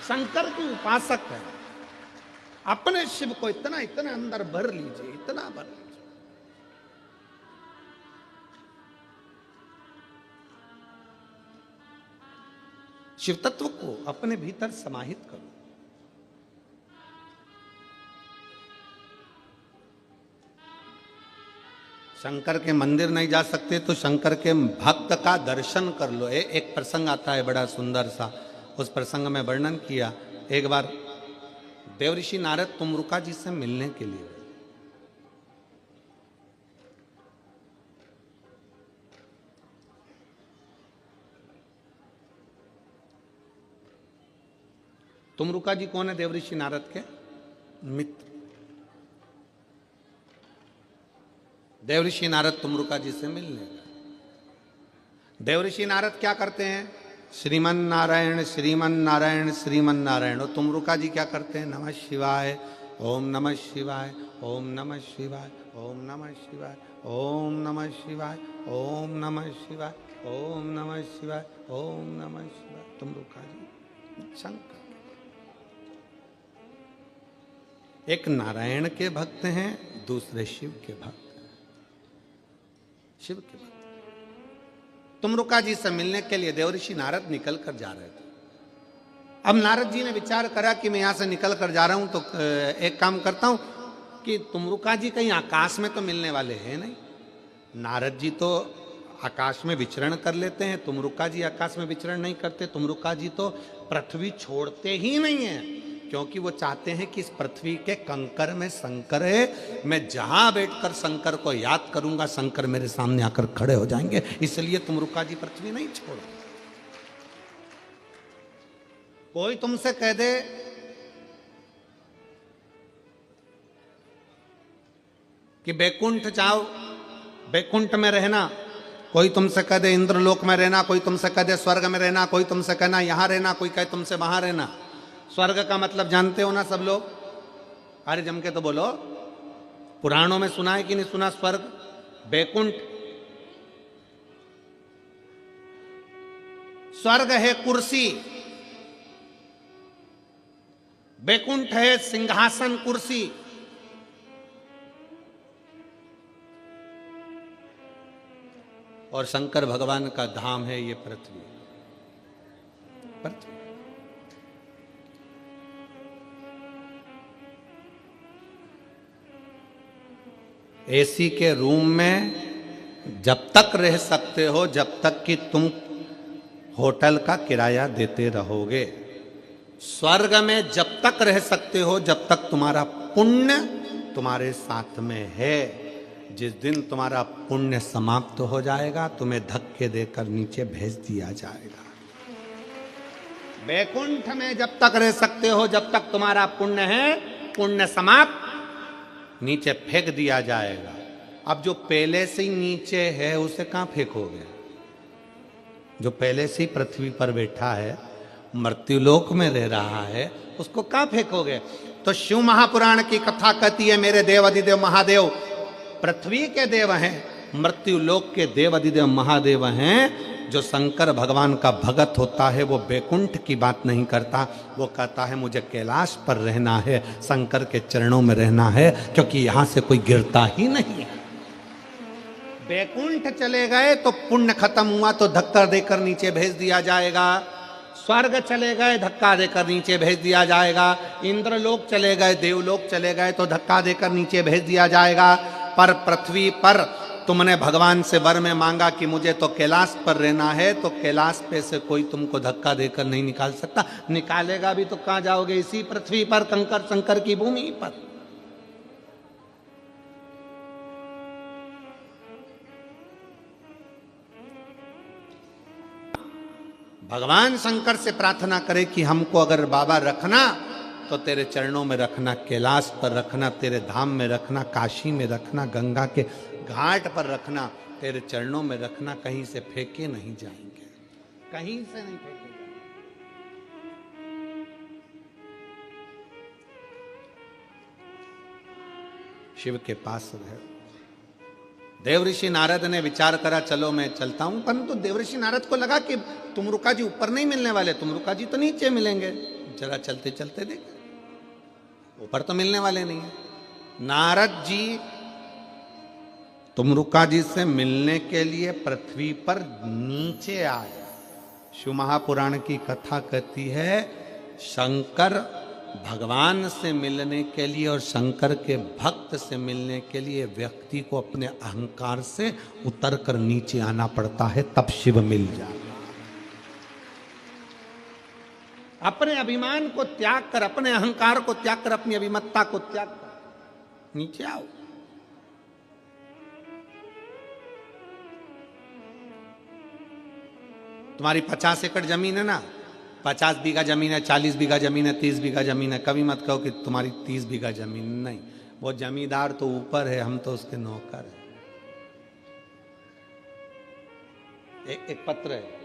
शंकर की उपासक है। अपने शिव को इतना इतना अंदर भर लीजिए, इतना भर लीजिए। शिव तत्व को अपने भीतर समाहित करो। शंकर के मंदिर नहीं जा सकते तो शंकर के भक्त का दर्शन कर लो। एक प्रसंग आता है बड़ा सुंदर सा, उस प्रसंग में वर्णन किया। एक बार देवऋषि नारद तुमरुका जी से मिलने के लिए, तुमरुका जी कौन है? देवऋषि नारद के मित्र। देवऋषि नारद तुमरुका जी से मिलने गए। देवऋषि नारद क्या करते हैं? श्रीमन नारायण श्रीमन नारायण श्रीमन नारायण। और तुमरुका जी क्या करते हैं? नमः शिवाय ओम नमः शिवाय ओम नमः शिवाय ओम नमः शिवाय ओम नमः शिवाय ओम नमः शिवाय ओम नमः शिवाय ओम नमः शिवाय। तुमरुका जी शंकर, एक नारायण के भक्त हैं, दूसरे शिव के भक्त हैं। शिव के भक्त तुमरुका जी से मिलने के लिए देवऋषि नारद निकल कर जा रहे थे। अब नारद जी ने विचार करा कि मैं यहां से निकल कर जा रहा हूं तो एक काम करता हूं कि तुमरुका जी कहीं आकाश में तो मिलने वाले हैं नहीं। नारद जी तो आकाश में विचरण कर लेते हैं, तुमरुका जी आकाश में विचरण नहीं करते। तुमरुका जी तो पृथ्वी छोड़ते ही नहीं है, क्योंकि वो चाहते हैं कि इस पृथ्वी के कंकर में शंकर है, मैं जहां बैठकर शंकर को याद करूंगा शंकर मेरे सामने आकर खड़े हो जाएंगे। इसलिए तुमरुका जी पृथ्वी नहीं छोड़। कोई तुमसे कह दे कि बैकुंठ जाओ, बैकुंठ में रहना, कोई तुमसे कह दे इंद्रलोक में रहना, कोई तुमसे कह दे स्वर्ग में रहना, कोई तुमसे कहना यहां रहना, कोई कहे तुमसे वहां रहना। स्वर्ग का मतलब जानते हो ना सब लोग? अरे जम के तो बोलो। पुराणों में सुना है कि नहीं सुना? स्वर्ग, बैकुंठ। स्वर्ग है कुर्सी, बैकुंठ है सिंहासन कुर्सी। और शंकर भगवान का धाम है ये पृथ्वी। पृथ्वी एसी के रूम में जब तक रह सकते हो जब तक कि तुम होटल का किराया देते रहोगे। स्वर्ग में जब तक रह सकते हो जब तक तुम्हारा पुण्य तुम्हारे साथ में है। जिस दिन तुम्हारा पुण्य समाप्त हो जाएगा तुम्हें धक्के देकर नीचे भेज दिया जाएगा। बैकुंठ में जब तक रह सकते हो जब तक तुम्हारा पुण्य है, पुण्य समाप्त, नीचे फेंक दिया जाएगा। अब जो पहले से ही नीचे है उसे कहां फेंकोगे? जो पहले से ही पृथ्वी पर बैठा है, मृत्युलोक में रह रहा है, उसको कहां फेंकोगे? तो शिव महापुराण की कथा कहती है मेरे देव अधिदेव महादेव पृथ्वी के देव हैं, मृत्युलोक के देव अधिदेव महादेव हैं। जो शंकर भगवान का भगत होता है वो बैकुंठ की बात नहीं करता, वो कहता है मुझे कैलाश पर रहना है, शंकर के चरणों में रहना है, क्योंकि यहां से कोई गिरता ही नहीं है। बैकुंठ चले गए तो पुण्य खत्म हुआ तो धक्का देकर नीचे भेज दिया जाएगा। स्वर्ग चले गए धक्का देकर नीचे भेज दिया जाएगा। इंद्रलोक चले गए, देवलोक चले गए तो धक्का देकर नीचे भेज दिया जाएगा। पर पृथ्वी पर तुमने भगवान से वर में मांगा कि मुझे तो कैलाश पर रहना है, तो कैलाश पे से कोई तुमको धक्का देकर नहीं निकाल सकता। निकालेगा भी तो कहां जाओगे? इसी पृथ्वी पर, कंकर शंकर की भूमि पर। भगवान शंकर से प्रार्थना करे कि हमको अगर बाबा रखना तो तेरे चरणों में रखना, कैलाश पर रखना, तेरे धाम में रखना, काशी में रखना, गंगा के घाट पर रखना, तेरे चरणों में रखना, कहीं से फेंके नहीं जाएंगे, कहीं से नहीं फेंके जाएंगे। शिव के पास रहे। देवऋषि नारद ने विचार करा चलो मैं चलता हूं, परंतु देवऋषि नारद को लगा कि तुमरुका जी ऊपर नहीं मिलने वाले, तुमरुका जी तो नीचे मिलेंगे, जरा चलते चलते देख, ऊपर तो मिलने वाले नहीं है। नारद जी तुमरुका जी से मिलने के लिए पृथ्वी पर नीचे आए। शिव महापुराण की कथा कहती है शंकर भगवान से मिलने के लिए और शंकर के भक्त से मिलने के लिए व्यक्ति को अपने अहंकार से उतर कर नीचे आना पड़ता है, तब शिव मिल जाता। अपने अभिमान को त्याग कर, अपने अहंकार को त्याग कर, अपनी अभिमत्ता को त्याग कर नीचे आओ। तुम्हारी 50 एकड़ जमीन है ना, 50 बीघा जमीन है, 40 बीघा जमीन है, 30 बीघा जमीन है, कभी मत कहो कि तुम्हारी 30 बीघा जमीन नहीं। वो जमींदार तो ऊपर है, हम तो उसके नौकर हैं। एक पत्र है,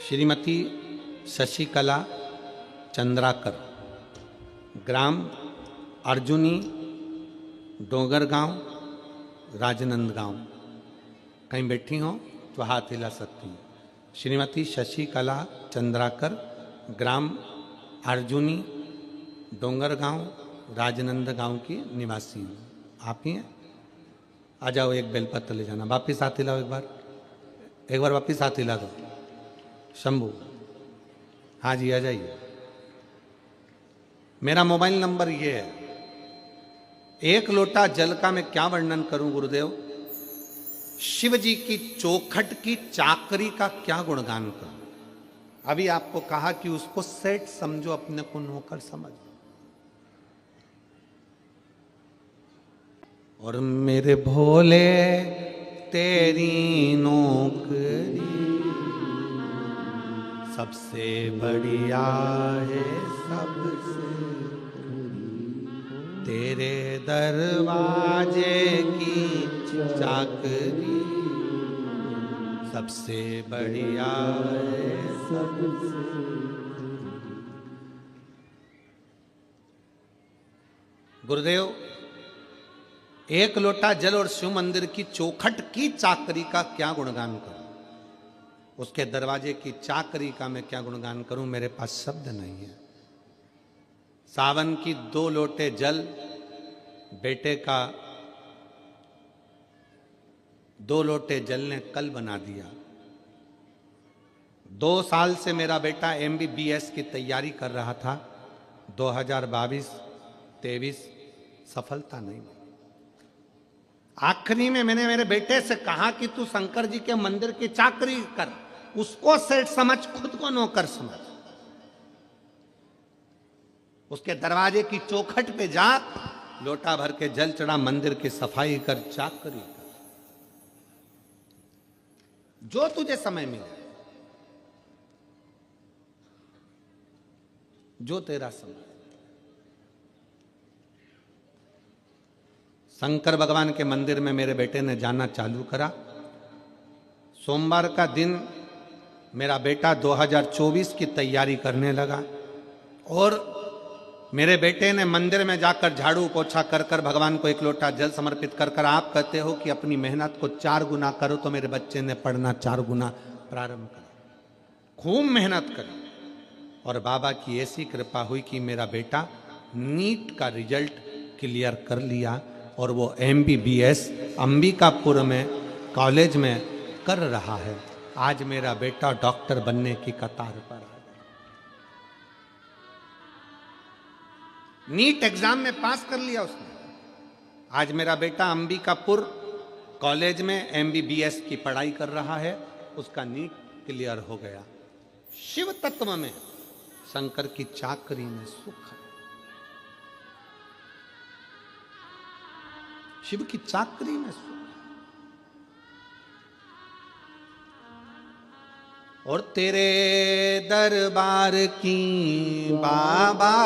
श्रीमती शशिकला चंद्राकर, ग्राम अर्जुनी, डोंगर गांव, राजनंदगांव। कहीं बैठी हो तो हाथ हिला सकती हैं। श्रीमती शशिकला चंद्राकर, ग्राम अर्जुनी, डोंगर गांव, राजनंदगांव की निवासी हूँ। आप ही हैं? आ जाओ, एक बेलपत्र ले जाना। वापिस हाथ हिलाओ, एक बार वापिस हाथ हिला दो। शंभू, हाँ जी, आ जाइए। मेरा मोबाइल नंबर ये है। एक लोटा जल का मैं क्या वर्णन करूं गुरुदेव? शिव जी की चौखट की चाकरी का क्या गुणगान करूं? अभी आपको कहा कि उसको सेठ समझो, अपने को नौकर समझो। और मेरे भोले तेरी नौकरी सबसे बढ़िया है, सबसे तेरे दरवाजे की चाकरी सबसे बढ़िया है, सबसे। गुरुदेव, एक लोटा जल और शिव मंदिर की चौखट की चाकरी का क्या गुणगान करूं? उसके दरवाजे की चाकरी का मैं क्या गुणगान करूं? मेरे पास शब्द नहीं है। सावन की 2 लोटे जल बेटे का 2 लोटे जल ने कल बना दिया। 2 साल से मेरा बेटा MBBS की तैयारी कर रहा था। 2022-23 सफलता नहीं मिली। आखिरी में मैंने मेरे बेटे से कहा कि तू शंकर जी के मंदिर की चाकरी कर, उसको सेठ समझ, खुद को नौकर समझ। उसके दरवाजे की चौखट पे जा, लोटा भर के जल चढ़ा, मंदिर की सफाई कर, चाकरी कर, जो तुझे समय मिले, जो तेरा समय। शंकर भगवान के मंदिर में मेरे बेटे ने जाना चालू करा। सोमवार का दिन मेरा बेटा 2024 की तैयारी करने लगा और मेरे बेटे ने मंदिर में जाकर झाड़ू पोछा कर कर भगवान को 1 लोटा जल समर्पित कर कर, आप कहते हो कि अपनी मेहनत को 4 गुना करो, तो मेरे बच्चे ने पढ़ना 4 गुना प्रारंभ करा। खूब मेहनत करी और बाबा की ऐसी कृपा हुई कि मेरा बेटा नीट का रिजल्ट क्लियर कर लिया और वो MBBS अंबिकापुर में कॉलेज में कर रहा है। आज मेरा बेटा डॉक्टर बनने की कतार पर है। नीट एग्जाम में पास कर लिया उसने। आज मेरा बेटा अंबिकापुर कॉलेज में MBBS की पढ़ाई कर रहा है, उसका नीट क्लियर हो गया। शिव तत्व में, शंकर की चाकरी में सुख है। शिव की चाकरी में सुख है। और तेरे दरबार की बाबा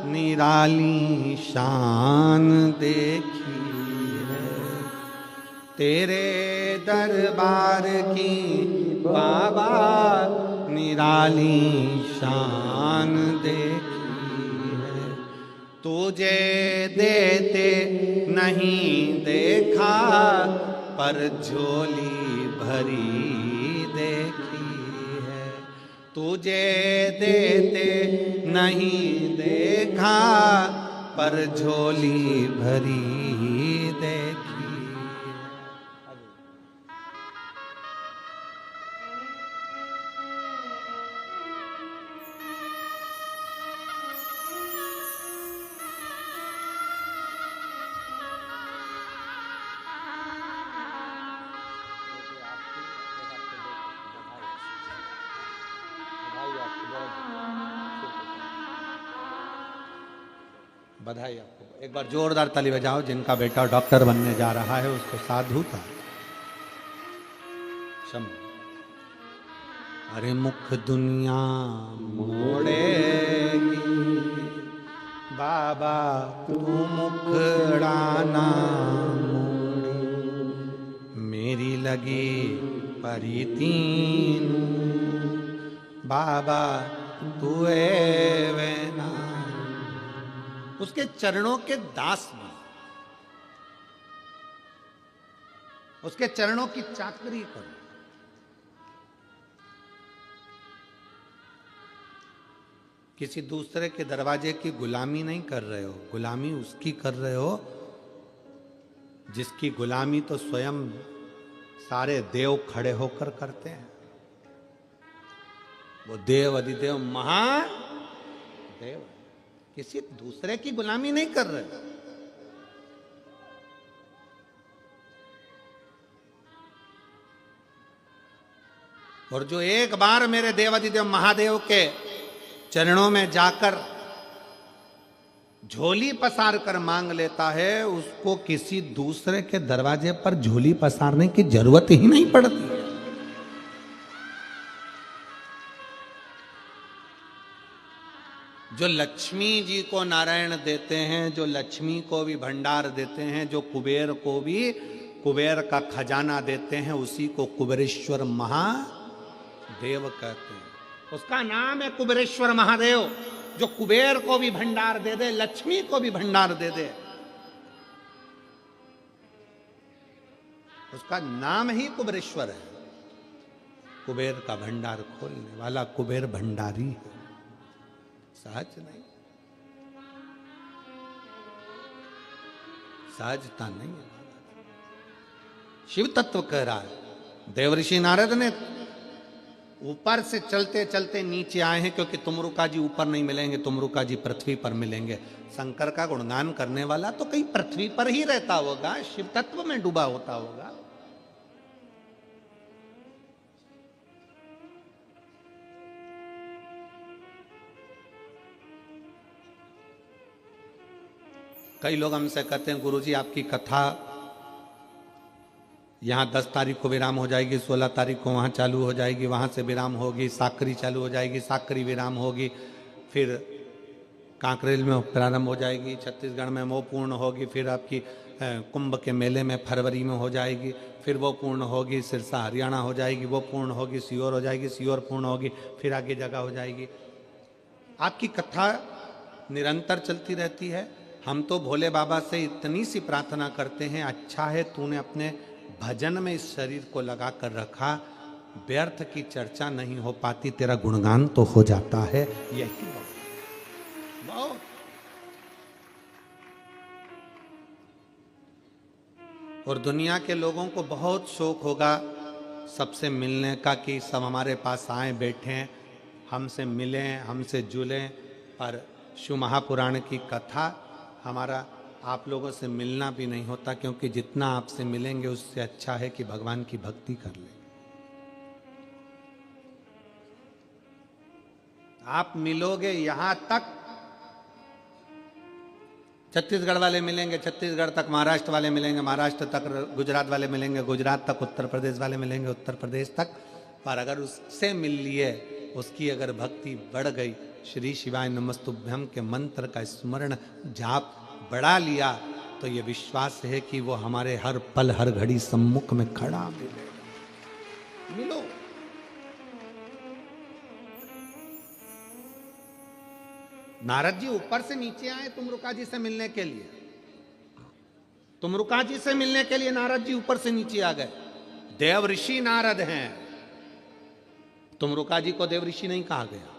निराली शान देखी है। तेरे दरबार की बाबा निराली शान देखी है। तुझे देते नहीं देखा, पर झोली भरी देखी है। तुझे देते नहीं देखा, पर झोली भरी बधाई आपको। एक बार जोरदार ताली बजाओ। जिनका बेटा डॉक्टर बनने जा रहा है उसको साधुता। अरे मुख दुनिया मोड़ेगी बाबा तू मुखड़ाना मोड़ी, मेरी लगी परी तीन बाबा तू वेना। उसके चरणों के दास में, उसके चरणों की चाकरी करो। किसी दूसरे के दरवाजे की गुलामी नहीं कर रहे हो, गुलामी उसकी कर रहे हो जिसकी गुलामी तो स्वयं सारे देव खड़े होकर करते हैं। वो देव अधिदेव महादेव, किसी दूसरे की गुलामी नहीं कर रहे। और जो एक बार मेरे देव अधिदेव महादेव के चरणों में जाकर झोली पसार कर मांग लेता है, उसको किसी दूसरे के दरवाजे पर झोली पसारने की जरूरत ही नहीं पड़ती। जो लक्ष्मी जी को नारायण देते हैं, जो लक्ष्मी को भी भंडार देते हैं, जो कुबेर को भी कुबेर का खजाना देते हैं, उसी को कुबेरेश्वर महादेव कहते हैं। उसका नाम है कुबेरेश्वर महादेव, जो कुबेर को भी भंडार दे दे, लक्ष्मी को भी भंडार दे दे। उसका नाम ही कुबेरेश्वर है। कुबेर का भंडार खोलने वाला कुबेर भंडारी है, सहज नहीं, सहजता नहीं है। शिव तत्व कह रहा है। देवऋषि नारद ने ऊपर से चलते चलते नीचे आए हैं, क्योंकि तुमरुका जी ऊपर नहीं मिलेंगे, तुमरुका जी पृथ्वी पर मिलेंगे। शंकर का गुणगान करने वाला तो कहीं पृथ्वी पर ही रहता होगा, शिव तत्व में डूबा होता होगा। कई लोग हमसे कहते हैं गुरुजी आपकी कथा यहाँ 10 तारीख को विराम हो जाएगी, 16 तारीख को वहाँ चालू हो जाएगी, वहाँ से विराम होगी, साकरी चालू हो जाएगी, साकरी विराम होगी, फिर कांकरेल में प्रारंभ हो जाएगी, छत्तीसगढ़ में वो पूर्ण होगी, फिर आपकी कुंभ के मेले में फरवरी में हो जाएगी, फिर वो पूर्ण होगी, सिरसा हरियाणा हो जाएगी, वो पूर्ण होगी, सीहोर हो जाएगी, सीहोर पूर्ण होगी, फिर आगे जगह हो जाएगी। आपकी कथा निरंतर चलती रहती है। हम तो भोले बाबा से इतनी सी प्रार्थना करते हैं, अच्छा है तूने अपने भजन में इस शरीर को लगा कर रखा, व्यर्थ की चर्चा नहीं हो पाती, तेरा गुणगान तो हो जाता है। यही बहुत और दुनिया के लोगों को बहुत शौक होगा सबसे मिलने का, कि सब हमारे पास आए बैठे, हमसे मिलें, हमसे जुलें। पर शिव महापुराण की कथा हमारा आप लोगों से मिलना भी नहीं होता, क्योंकि जितना आपसे मिलेंगे उससे अच्छा है कि भगवान की भक्ति कर लें। आप मिलोगे यहां तक, छत्तीसगढ़ वाले मिलेंगे छत्तीसगढ़ तक, महाराष्ट्र वाले मिलेंगे महाराष्ट्र तक, गुजरात वाले मिलेंगे गुजरात तक, उत्तर प्रदेश वाले मिलेंगे उत्तर प्रदेश तक। पर अगर उससे मिल लिए, उसकी अगर भक्ति बढ़ गई, श्री शिवाय नमस्तुभ्यम के मंत्र का स्मरण जाप बढ़ा लिया, तो ये विश्वास है कि वो हमारे हर पल हर घड़ी सम्मुख में खड़ा मिलेगा। मिलो। नारद जी ऊपर से नीचे आए तुमरुका जी से मिलने के लिए, तुमरुका जी से मिलने के लिए नारद जी ऊपर से नीचे आ गए। देव ऋषि नारद हैं, तुमरुका जी को देव ऋषि नहीं कहा गया,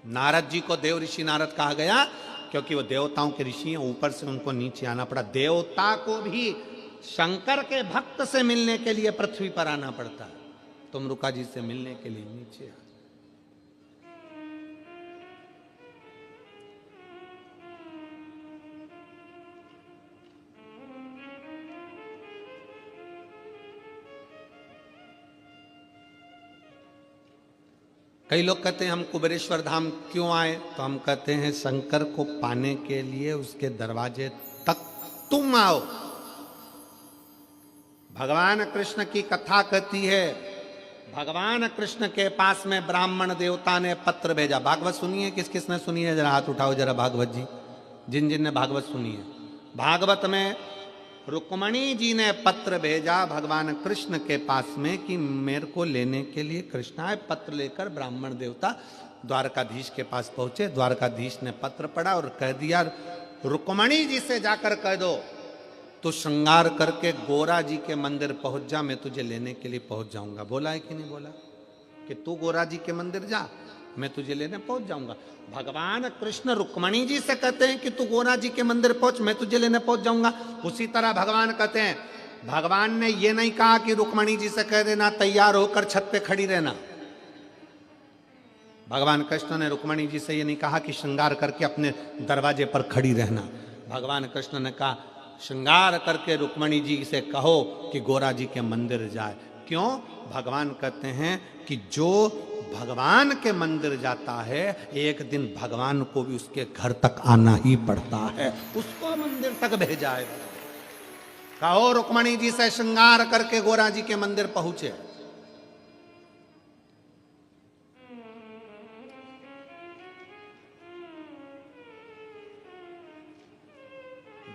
नारद जी को देव ऋषि नारद कहा गया, क्योंकि वो देवताओं के ऋषि हैं, ऊपर से उनको नीचे आना पड़ा। देवता को भी शंकर के भक्त से मिलने के लिए पृथ्वी पर आना पड़ता है, तुमरुका जी से मिलने के लिए नीचे आ। कई लोग कहते हैं हम कुबेरेश्वर धाम क्यों आए, तो हम कहते हैं शंकर को पाने के लिए उसके दरवाजे तक तुम आओ। भगवान कृष्ण की कथा कहती है, भगवान कृष्ण के पास में ब्राह्मण देवता ने पत्र भेजा। भागवत सुनिए, किस किस ने सुनी है जरा हाथ उठाओ जरा, भागवत जी, जिन जिन ने भागवत सुनी है। भागवत में रुक्मणी जी ने पत्र भेजा भगवान कृष्ण के पास में कि मेरे को लेने के लिए कृष्ण आए। पत्र लेकर ब्राह्मण देवता द्वारकाधीश के पास पहुंचे। द्वारकाधीश ने पत्र पढ़ा और कह दिया, रुक्मणी जी से जाकर कह दो तो श्रृंगार करके गोरा जी के मंदिर पहुंच जा, मैं तुझे लेने के लिए पहुंच जाऊंगा। बोला है कि नहीं बोला कि तू गोरा जी के मंदिर जा, मैं तुझे लेने पहुंच जाऊंगा। भगवान कृष्ण रुक्मणी जी से कहते हैं कि तू गोरा जी के मंदिर पहुंच, मैं तुझे लेने पहुंच जाऊंगा। उसी तरह भगवान कहते हैं, भगवान ने ये नहीं कहा कि रुक्मणी जी से कह देना तैयार होकर छत पे खड़ी रहना। भगवान कृष्ण ने रुक्मणी जी से ये नहीं कहा कि श्रृंगार करके अपने दरवाजे पर खड़ी रहना। भगवान कृष्ण ने कहा श्रृंगार करके रुक्मणी जी से कहो कि गोरा जी के मंदिर जाए। क्यों? भगवान कहते हैं कि जो भगवान के मंदिर जाता है एक दिन भगवान को भी उसके घर तक आना ही पड़ता है, उसको मंदिर तक भेजा है। कहो रुक्मणी जी से श्रृंगार करके गोरा जी के मंदिर पहुंचे।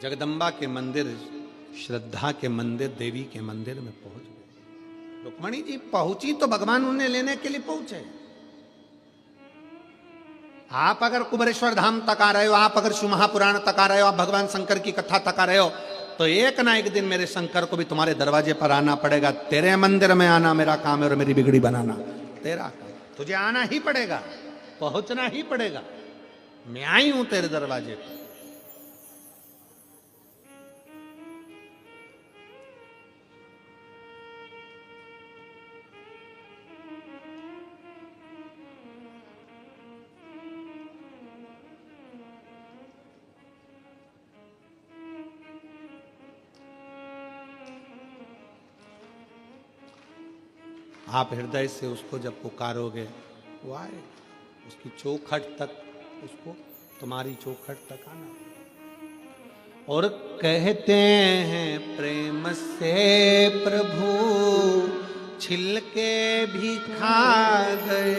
जगदम्बा के मंदिर, श्रद्धा के मंदिर, देवी के मंदिर में पहुंच गए। रुक्मणी जी पहुंची तो भगवान उन्हें लेने के लिए पहुंचे। आप अगर कुबेरेश्वर धाम तक आ रहे हो, आप अगर शिव महापुराण तक आ रहे हो, आप भगवान शंकर की कथा तक आ रहे हो, तो एक ना एक दिन मेरे शंकर को भी तुम्हारे दरवाजे पर आना पड़ेगा। तेरे मंदिर में आना मेरा काम है और मेरी बिगड़ी बनाना तेरा काम। तुझे आना ही पड़ेगा, पहुंचना ही पड़ेगा। मैं आई हूं तेरे दरवाजे पर। आप हृदय से उसको जब पुकारोगे वो आए, उसकी चौखट तक, उसको तुम्हारी चौखट तक आना। और कहते हैं प्रेम से प्रभु छिलके भी खा गए।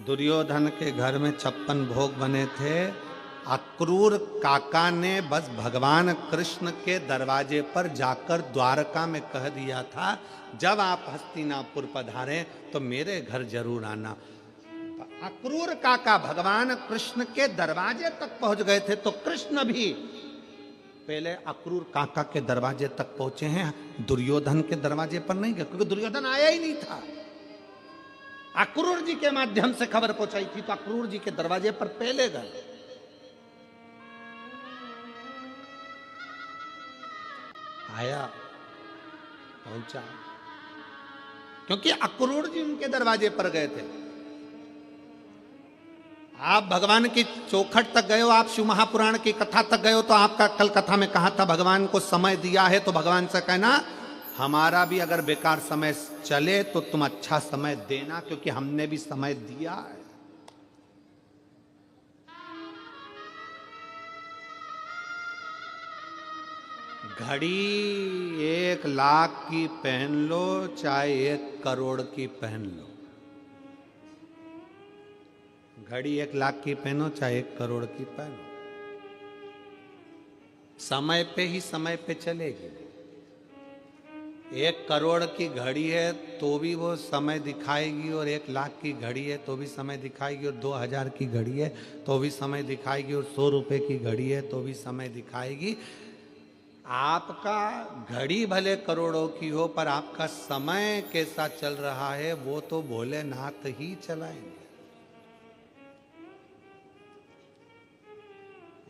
दुर्योधन के घर में 56 भोग बने थे। अक्रूर काका ने बस भगवान कृष्ण के दरवाजे पर जाकर द्वारका में कह दिया था, जब आप हस्तिनापुर पधारे तो मेरे घर जरूर आना। अक्रूर काका भगवान कृष्ण के दरवाजे तक पहुंच गए थे, तो कृष्ण भी पहले अक्रूर काका के दरवाजे तक पहुंचे हैं, दुर्योधन के दरवाजे पर नहीं गए, क्योंकि दुर्योधन आया ही नहीं था। अक्रूर जी के माध्यम से खबर पहुंचाई थी, तो अक्रूर जी के दरवाजे पर पहले गए। आया, पहुंचा, क्योंकि अक्रूर जी उनके दरवाजे पर गए थे। आप भगवान की चौखट तक गए हो, आप शिव महापुराण की कथा तक गए हो, तो आपका कल कथा में कहा था भगवान को समय दिया है, तो भगवान से कहना हमारा भी अगर बेकार समय चले तो तुम अच्छा समय देना, क्योंकि हमने भी समय दिया है। घड़ी 1 लाख की पहन लो चाहे 1 करोड़ की पहन लो, घड़ी 1 लाख की पहनो चाहे 1 करोड़ की पहनो, समय पे ही समय पे चलेगी। 1 करोड़ की घड़ी है तो भी वो समय दिखाएगी, और 1 लाख की घड़ी है तो भी समय दिखाएगी, और 2000 की घड़ी है तो भी समय दिखाएगी, और 100 रुपए की घड़ी है तो भी समय दिखाएगी। आपका घड़ी भले करोड़ों की हो, पर आपका समय कैसा चल रहा है वो तो भोलेनाथ ही चलाएंगे।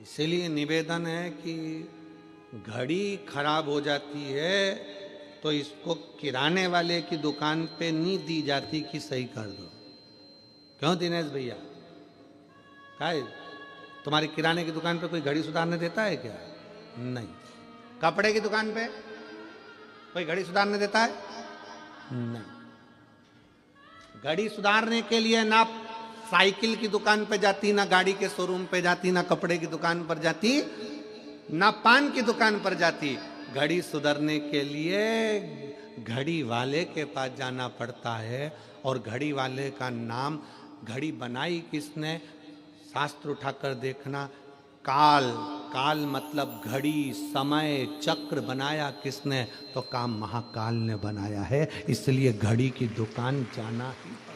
इसीलिए निवेदन है कि घड़ी खराब हो जाती है तो इसको किराने वाले की दुकान पे नहीं दी जाती कि सही कर दो। क्यों दिनेश भैया, काय तुम्हारी किराने की दुकान पे कोई घड़ी सुधारने देता है क्या? नहीं। कपड़े की दुकान पे कोई घड़ी सुधारने देता है? नहीं। घड़ी सुधारने के लिए ना साइकिल की दुकान पे जाती, ना गाड़ी के शोरूम पे जाती, ना कपड़े की दुकान पर जाती, ना पान की दुकान पर जाती। घड़ी सुधरने के लिए घड़ी वाले के पास जाना पड़ता है। और घड़ी वाले का नाम, घड़ी बनाई किसने, शास्त्र उठाकर देखना, काल। काल मतलब घड़ी, समय, चक्र बनाया किसने, तो काम महाकाल ने बनाया है। इसलिए घड़ी की दुकान जाना ही पड़ता।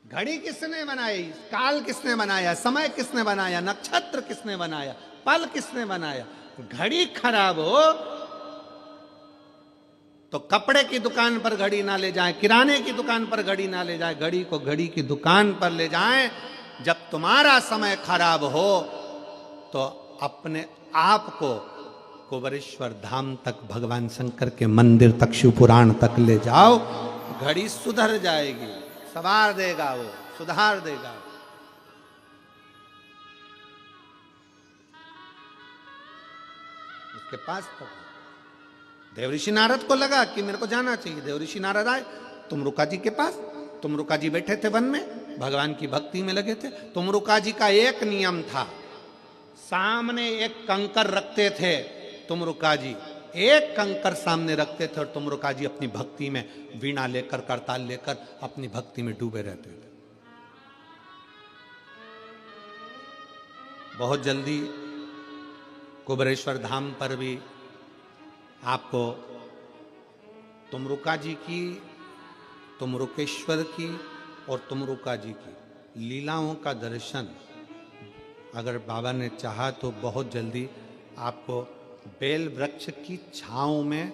घड़ी किसने बनाई, काल किसने बनाया, समय किसने बनाया, नक्षत्र किसने बनाया, पल किसने बनाया। घड़ी खराब हो तो कपड़े की दुकान पर घड़ी ना ले जाएं, किराने की दुकान पर घड़ी ना ले जाएं, घड़ी को घड़ी की दुकान पर ले जाएं। जब तुम्हारा समय खराब हो तो अपने आप को कुबेरेश्वर धाम तक, भगवान शंकर के मंदिर तक, शिवपुराण तक ले जाओ। घड़ी सुधर जाएगी, संवार देगा, वो सुधार देगा। उसके पास तो देवऋषि नारद को लगा कि मेरे को जाना चाहिए। देवऋषि नारद आए तुमरुका जी के पास। तुमरुका जी बैठे थे वन में, भगवान की भक्ति में लगे थे। तुमरुका जी का एक नियम था, सामने एक कंकर रखते थे। तुमरुका जी एक कंकर सामने रखते थे और तुमरुका जी अपनी भक्ति में वीणा लेकर, करताल लेकर अपनी भक्ति में डूबे रहते थे। बहुत जल्दी कुबेरेश्वर धाम पर भी आपको तुमरुका जी की, तुमरुकेश्वर की और तुमरुका जी की लीलाओं का दर्शन अगर बाबा ने चाहा तो बहुत जल्दी आपको बेल वृक्ष की छांव में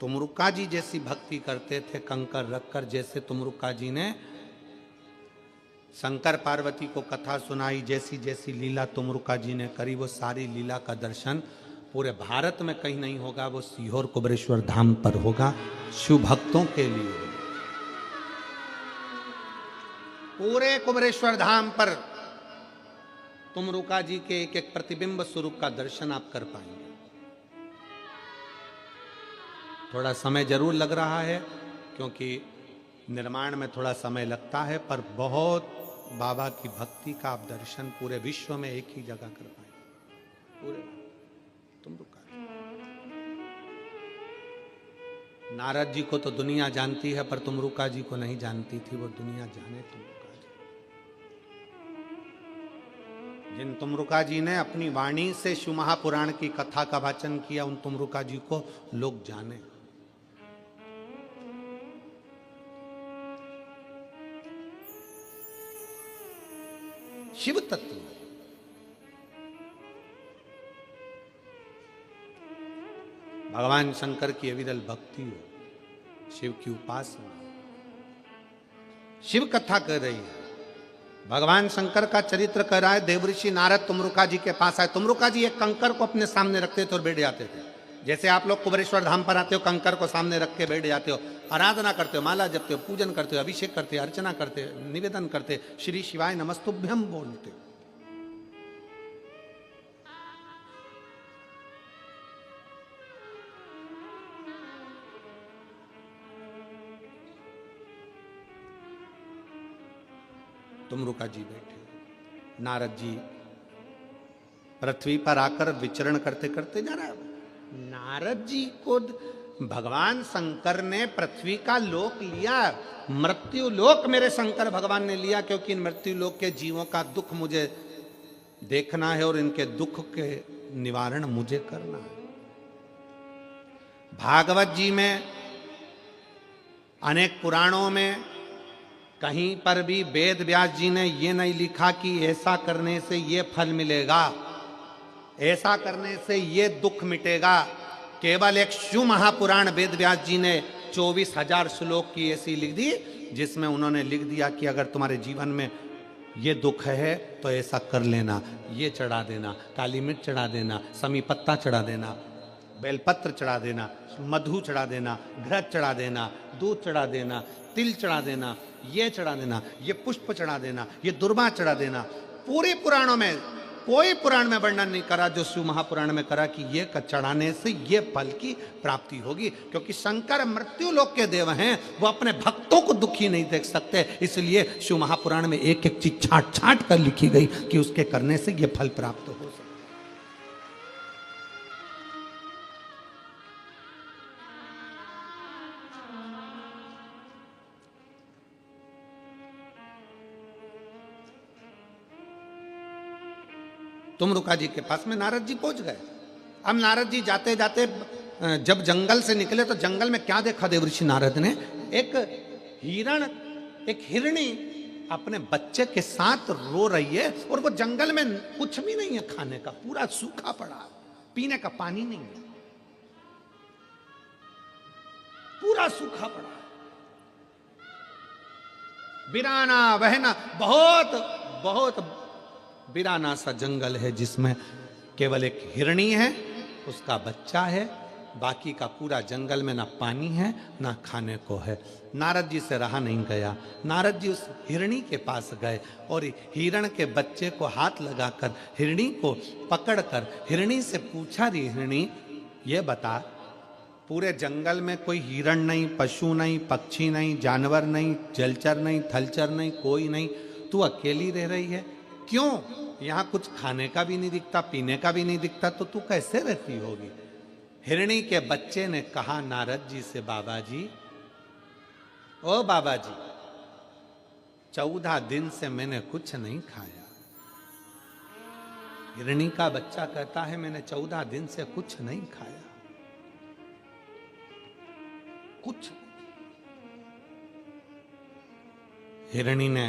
तुमरुका जी जैसी भक्ति करते थे, कंकर रखकर। जैसे तुमरुका जी ने शंकर पार्वती को कथा सुनाई, जैसी जैसी लीला तुमरुका जी ने करी, वो सारी लीला का दर्शन पूरे भारत में कहीं नहीं होगा, वो सीहोर कुबेरेश्वर धाम पर होगा, शिव भक्तों के लिए। पूरे कुबेरेश्वर धाम पर तुमरुका जी के एक एक प्रतिबिंब स्वरूप का दर्शन आप कर पाएंगे। थोड़ा समय जरूर लग रहा है क्योंकि निर्माण में थोड़ा समय लगता है, पर बहुत बाबा की भक्ति का आप दर्शन पूरे विश्व में एक ही जगह कर पाएंगे। पूरे तुमरुका नारद जी को तो दुनिया जानती है, पर तुमरुका जी को नहीं जानती थी, वो दुनिया जाने तुमरुका जी। जिन तुमरुका जी ने अपनी वाणी से शिव महापुराण की कथा का वाचन किया, उन तुमरुका जी को लोग जाने। शिव तत्व भगवान शंकर की अविरल भक्ति हो, शिव की उपासना, शिव कथा कर रही है, भगवान शंकर का चरित्र कर रहा है। देवऋषि नारद तुमरुका जी के पास आए। तुमरुका जी एक कंकर को अपने सामने रखते थे और बैठ जाते थे। जैसे आप लोग कुबेरेश्वर धाम पर आते हो, कंकर को सामने रख के बैठ जाते हो, आराधना करते हो, माला जपते हो, पूजन करते हो, अभिषेक करते हो, अर्चना करते हो, निवेदन करते, श्री शिवाय नमस्तुभ्यम बोलते हो। तुमरुका जी बैठे, नारद जी पृथ्वी पर आकर विचरण करते करते जा रहा है। नारद जी को भगवान शंकर ने पृथ्वी का लोक लिया, मृत्यु लोक मेरे शंकर भगवान ने लिया, क्योंकि इन मृत्यु लोक के जीवों का दुख मुझे देखना है और इनके दुख के निवारण मुझे करना है। भागवत जी में, अनेक पुराणों में कहीं पर भी वेद व्यास जी ने ये नहीं लिखा कि ऐसा करने से ये फल मिलेगा, ऐसा करने से ये दुख मिटेगा। केवल एक शिव महापुराण वेद व्यास जी ने 24,000 श्लोक की ऐसी लिख दी, जिसमें उन्होंने लिख दिया कि अगर तुम्हारे जीवन में ये दुख है तो ऐसा कर लेना, ये चढ़ा देना, काली मिर्च चढ़ा देना, समी पत्ता चढ़ा देना, बेलपत्र चढ़ा देना, मधु चढ़ा देना, घृत चढ़ा देना, दूध चढ़ा देना, तिल चढ़ा देना, ये चढ़ा देना, ये पुष्प चढ़ा देना, ये दुर्वा चढ़ा देना। पूरे पुराणों में कोई पुराण में वर्णन नहीं करा जो शिव महापुराण में करा कि ये चढ़ाने से ये फल की प्राप्ति होगी, क्योंकि शंकर मृत्यु लोक के देव हैं, वो अपने भक्तों को दुखी नहीं देख सकते। इसलिए शिव महापुराण में एक एक चीज छाट छाट कर लिखी गई कि उसके करने से ये फल प्राप्त हो सके। तुमरुका जी के पास में नारद जी पहुंच गए। अब नारद जी जाते जाते जब जंगल से निकले तो जंगल में क्या देखा देवऋषि नारद ने? एक हिरण, एक हिरणी अपने बच्चे के साथ रो रही है, और वो जंगल में कुछ भी नहीं है खाने का, पूरा सूखा पड़ा, पीने का पानी नहीं है, पूरा सूखा पड़ा, बिराना बहना, बहुत बहुत बिराना सा जंगल है जिसमें केवल एक हिरणी है, उसका बच्चा है, बाकी का पूरा जंगल में ना पानी है ना खाने को है। नारद जी से रहा नहीं गया। नारद जी उस हिरणी के पास गए और हिरण के बच्चे को हाथ लगाकर हिरणी को पकड़कर हिरणी से पूछा, री हिरणी ये बता, पूरे जंगल में कोई हिरण नहीं, पशु नहीं, पक्षी नहीं, जानवर नहीं, जलचर नहीं, थलचर नहीं, कोई नहीं, तू अकेली रह रही है, क्यों? यहां कुछ खाने का भी नहीं दिखता, पीने का भी नहीं दिखता, तो तू कैसे रहती होगी? हिरणी के बच्चे ने कहा नारद जी से, बाबा जी, ओ बाबा जी, 14 दिन से मैंने कुछ नहीं खाया। हिरणी का बच्चा कहता है मैंने 14 दिन से कुछ नहीं खाया, कुछ। हिरणी ने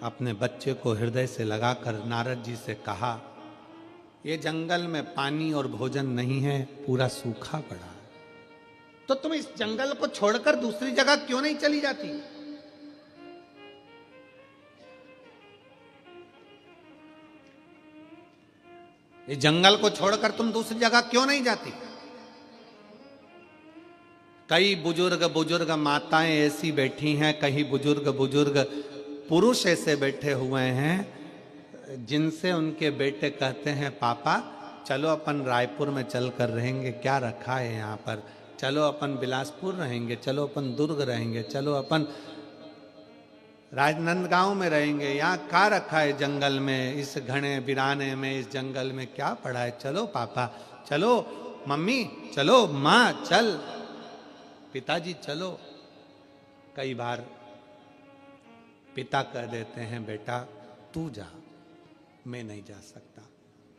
अपने बच्चे को हृदय से लगाकर नारद जी से कहा, ये जंगल में पानी और भोजन नहीं है, पूरा सूखा पड़ा है, तो तुम इस जंगल को छोड़कर दूसरी जगह क्यों नहीं चली जाती? इस जंगल को छोड़कर तुम दूसरी जगह क्यों नहीं जाती? कई बुजुर्ग माताएं ऐसी बैठी हैं, कई बुजुर्ग पुरुष ऐसे बैठे हुए हैं जिनसे उनके बेटे कहते हैं, पापा चलो अपन रायपुर में चल कर रहेंगे, क्या रखा है यहाँ पर, चलो अपन बिलासपुर रहेंगे, चलो अपन दुर्ग रहेंगे, चलो अपन राजनांदगांव में रहेंगे, यहाँ क्या रखा है जंगल में, इस घने बिराने में, इस जंगल में क्या पड़ा है, चलो पापा, चलो मम्मी, चलो माँ, चल पिताजी चलो। कई बार पिता कह देते हैं, बेटा तू जा, मैं नहीं जा सकता,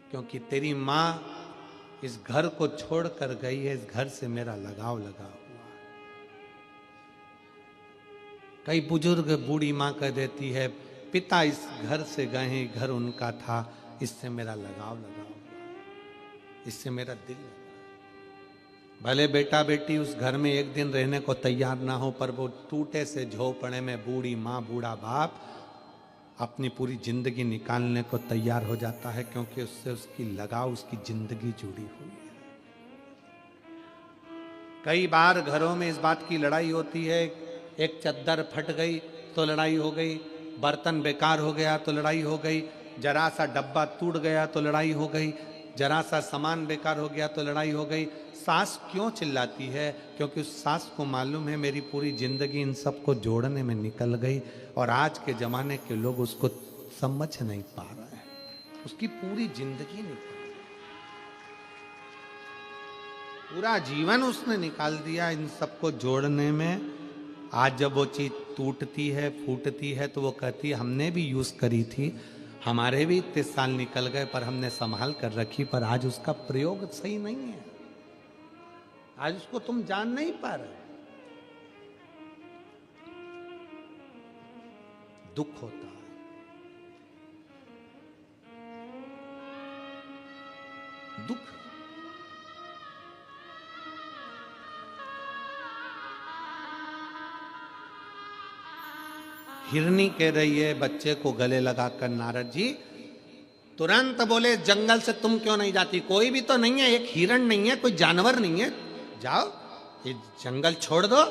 क्योंकि तेरी माँ इस घर को छोड़कर गई है, इस घर से मेरा लगाव लगा हुआ है। कई बुजुर्ग बूढ़ी माँ कह देती है, पिता इस घर से गए हैं, घर उनका था, इससे मेरा लगाव लगा हुआ, इससे मेरा दिल लगा। भले बेटा बेटी उस घर में एक दिन रहने को तैयार ना हो, पर वो टूटे से झोपड़े में बूढ़ी माँ बूढ़ा बाप अपनी पूरी जिंदगी निकालने को तैयार हो जाता है, क्योंकि उससे उसकी लगाव, उसकी जिंदगी जुड़ी हुई है। कई बार घरों में इस बात की लड़ाई होती है, एक चद्दर फट गई तो लड़ाई हो गई, बर्तन बेकार हो गया तो लड़ाई हो गई, जरा सा डब्बा टूट गया तो लड़ाई हो गई, जरा सा सामान बेकार हो गया तो लड़ाई हो गई। सास क्यों चिल्लाती है? क्योंकि उस सास को मालूम है मेरी पूरी जिंदगी इन सबको जोड़ने में निकल गई, और आज के जमाने के लोग उसको समझ नहीं पा रहे हैं, उसकी पूरी जिंदगी निकल, पूरा जीवन उसने निकाल दिया इन सबको जोड़ने में। आज जब वो चीज टूटती है, फूटती है, तो वो कहती है हमने भी यूज करी थी, हमारे भी इतने साल निकल गए, पर हमने संभाल कर रखी, पर आज उसका प्रयोग सही नहीं है, आज उसको तुम जान नहीं पा रहे। दुख होता है, दुख। हिरनी कह रही है बच्चे को गले लगाकर, नारद जी तुरंत बोले, जंगल से तुम क्यों नहीं जाती? कोई भी तो नहीं है, एक हिरण नहीं है, कोई जानवर नहीं है, जाओ ये जंगल छोड़ दो,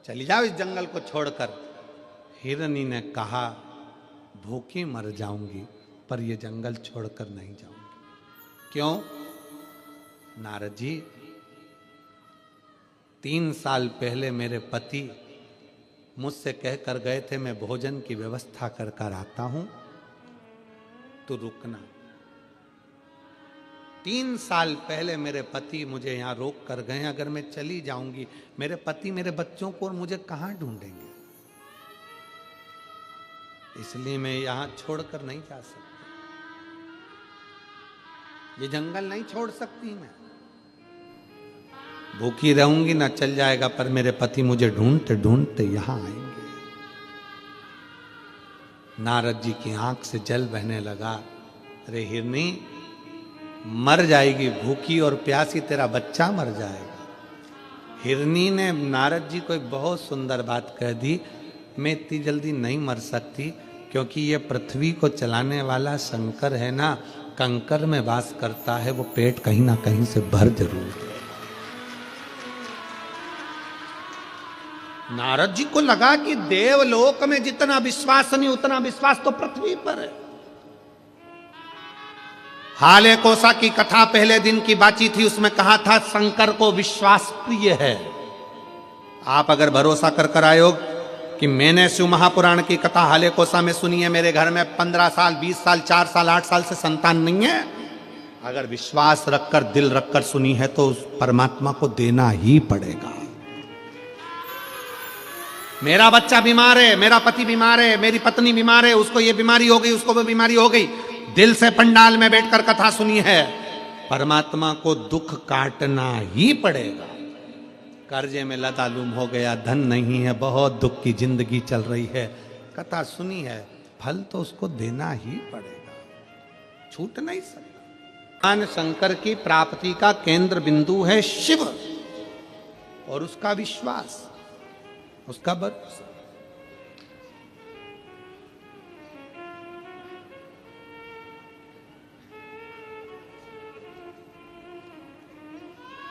चली जाओ इस जंगल को छोड़कर। हिरनी ने कहा भूखी मर जाऊंगी, पर ये जंगल छोड़कर नहीं जाऊंगी। क्यों? नारद जी, 3 साल पहले मेरे पति मुझसे कहकर गए थे मैं भोजन की व्यवस्था कर कर आता हूं, तो रुकना। 3 साल पहले मेरे पति मुझे यहां रोक कर गए, अगर मैं चली जाऊंगी मेरे पति मेरे बच्चों को और मुझे कहां ढूंढेंगे? इसलिए मैं यहां छोड़कर नहीं जा सकती, ये जंगल नहीं छोड़ सकती मैं। भूखी रहूंगी ना चल जाएगा, पर मेरे पति मुझे ढूंढते ढूंढते यहां आएंगे। नारद जी की आंख से जल बहने लगा। अरे हिरनी, मर जाएगी भूखी और प्यासी, तेरा बच्चा मर जाएगा। हिरनी ने नारद जी को एक बहुत सुंदर बात कह दी, मैं इतनी जल्दी नहीं मर सकती, क्योंकि ये पृथ्वी को चलाने वाला शंकर है ना, कंकर में वास करता है, वो पेट कहीं ना कहीं से भर जरूर है। नारद जी को लगा कि देवलोक में जितना विश्वास नहीं उतना विश्वास तो पृथ्वी पर है। हाले कोसा की कथा पहले दिन की बाची थी, उसमें कहा था शंकर को विश्वास प्रिय है। आप अगर भरोसा कर आए हो कि मैंने शिव महापुराण की कथा हाले कोसा में सुनी है, मेरे घर में 15 साल 20 साल 4 साल 8 साल से संतान नहीं है, अगर विश्वास रखकर दिल रखकर सुनी है तो उस परमात्मा को देना ही पड़ेगा। मेरा बच्चा बीमार है, मेरा पति बीमार है, मेरी पत्नी बीमार है, उसको ये बीमारी हो गई, उसको वो बीमारी हो गई, दिल से पंडाल में बैठकर कथा सुनी है, परमात्मा को दुख काटना ही पड़ेगा। कर्जे में लतालुम हो गया, धन नहीं है, बहुत दुख की जिंदगी चल रही है, कथा सुनी है, फल तो उसको देना ही पड़ेगा, छूट नहीं सकता। भगवान शंकर की प्राप्ति का केंद्र बिंदु है शिव और उसका विश्वास, उसका भरोसा।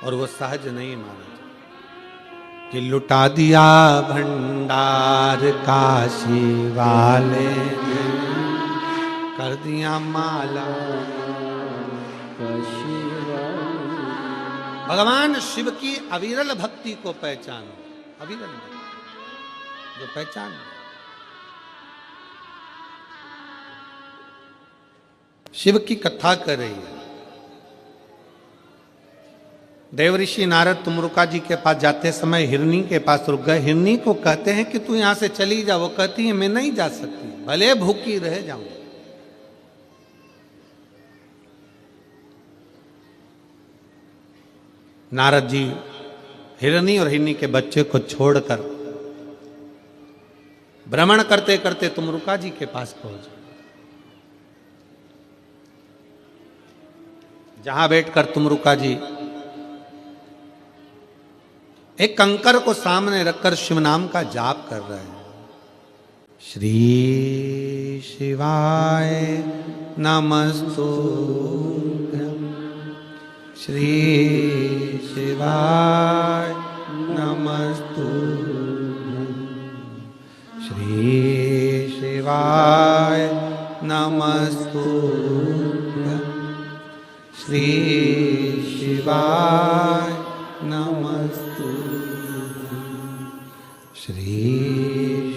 और वो सहज नहीं माना कि लुटा दिया भंडार काशी वाले ने, कर दिया माला काशी वाले। भगवान शिव की अविरल भक्ति को पहचानो, अविरल भक्ति जो पहचान। शिव की कथा कर रही है। देवऋषि नारद तुमरुका जी के पास जाते समय हिरनी के पास रुक गए। हिरनी को कहते हैं कि तू यहां से चली जा, वो कहती है मैं नहीं जा सकती, भले भूखी रह जाऊं। नारद जी हिरनी और हिरनी के बच्चे को छोड़कर भ्रमण करते करते तुमरुका जी के पास पहुंचे, जहां बैठकर तुमरुका जी एक कंकर को सामने रखकर शिव नाम का जाप कर रहे हैं। श्री शिवाय नमस्तुभ्यं, श्री शिवाय नमस्तुभ्यं, श्री शिवाय नमस्तुभ्यं, श्री शिवाय नमस्तुभ्यं, श्री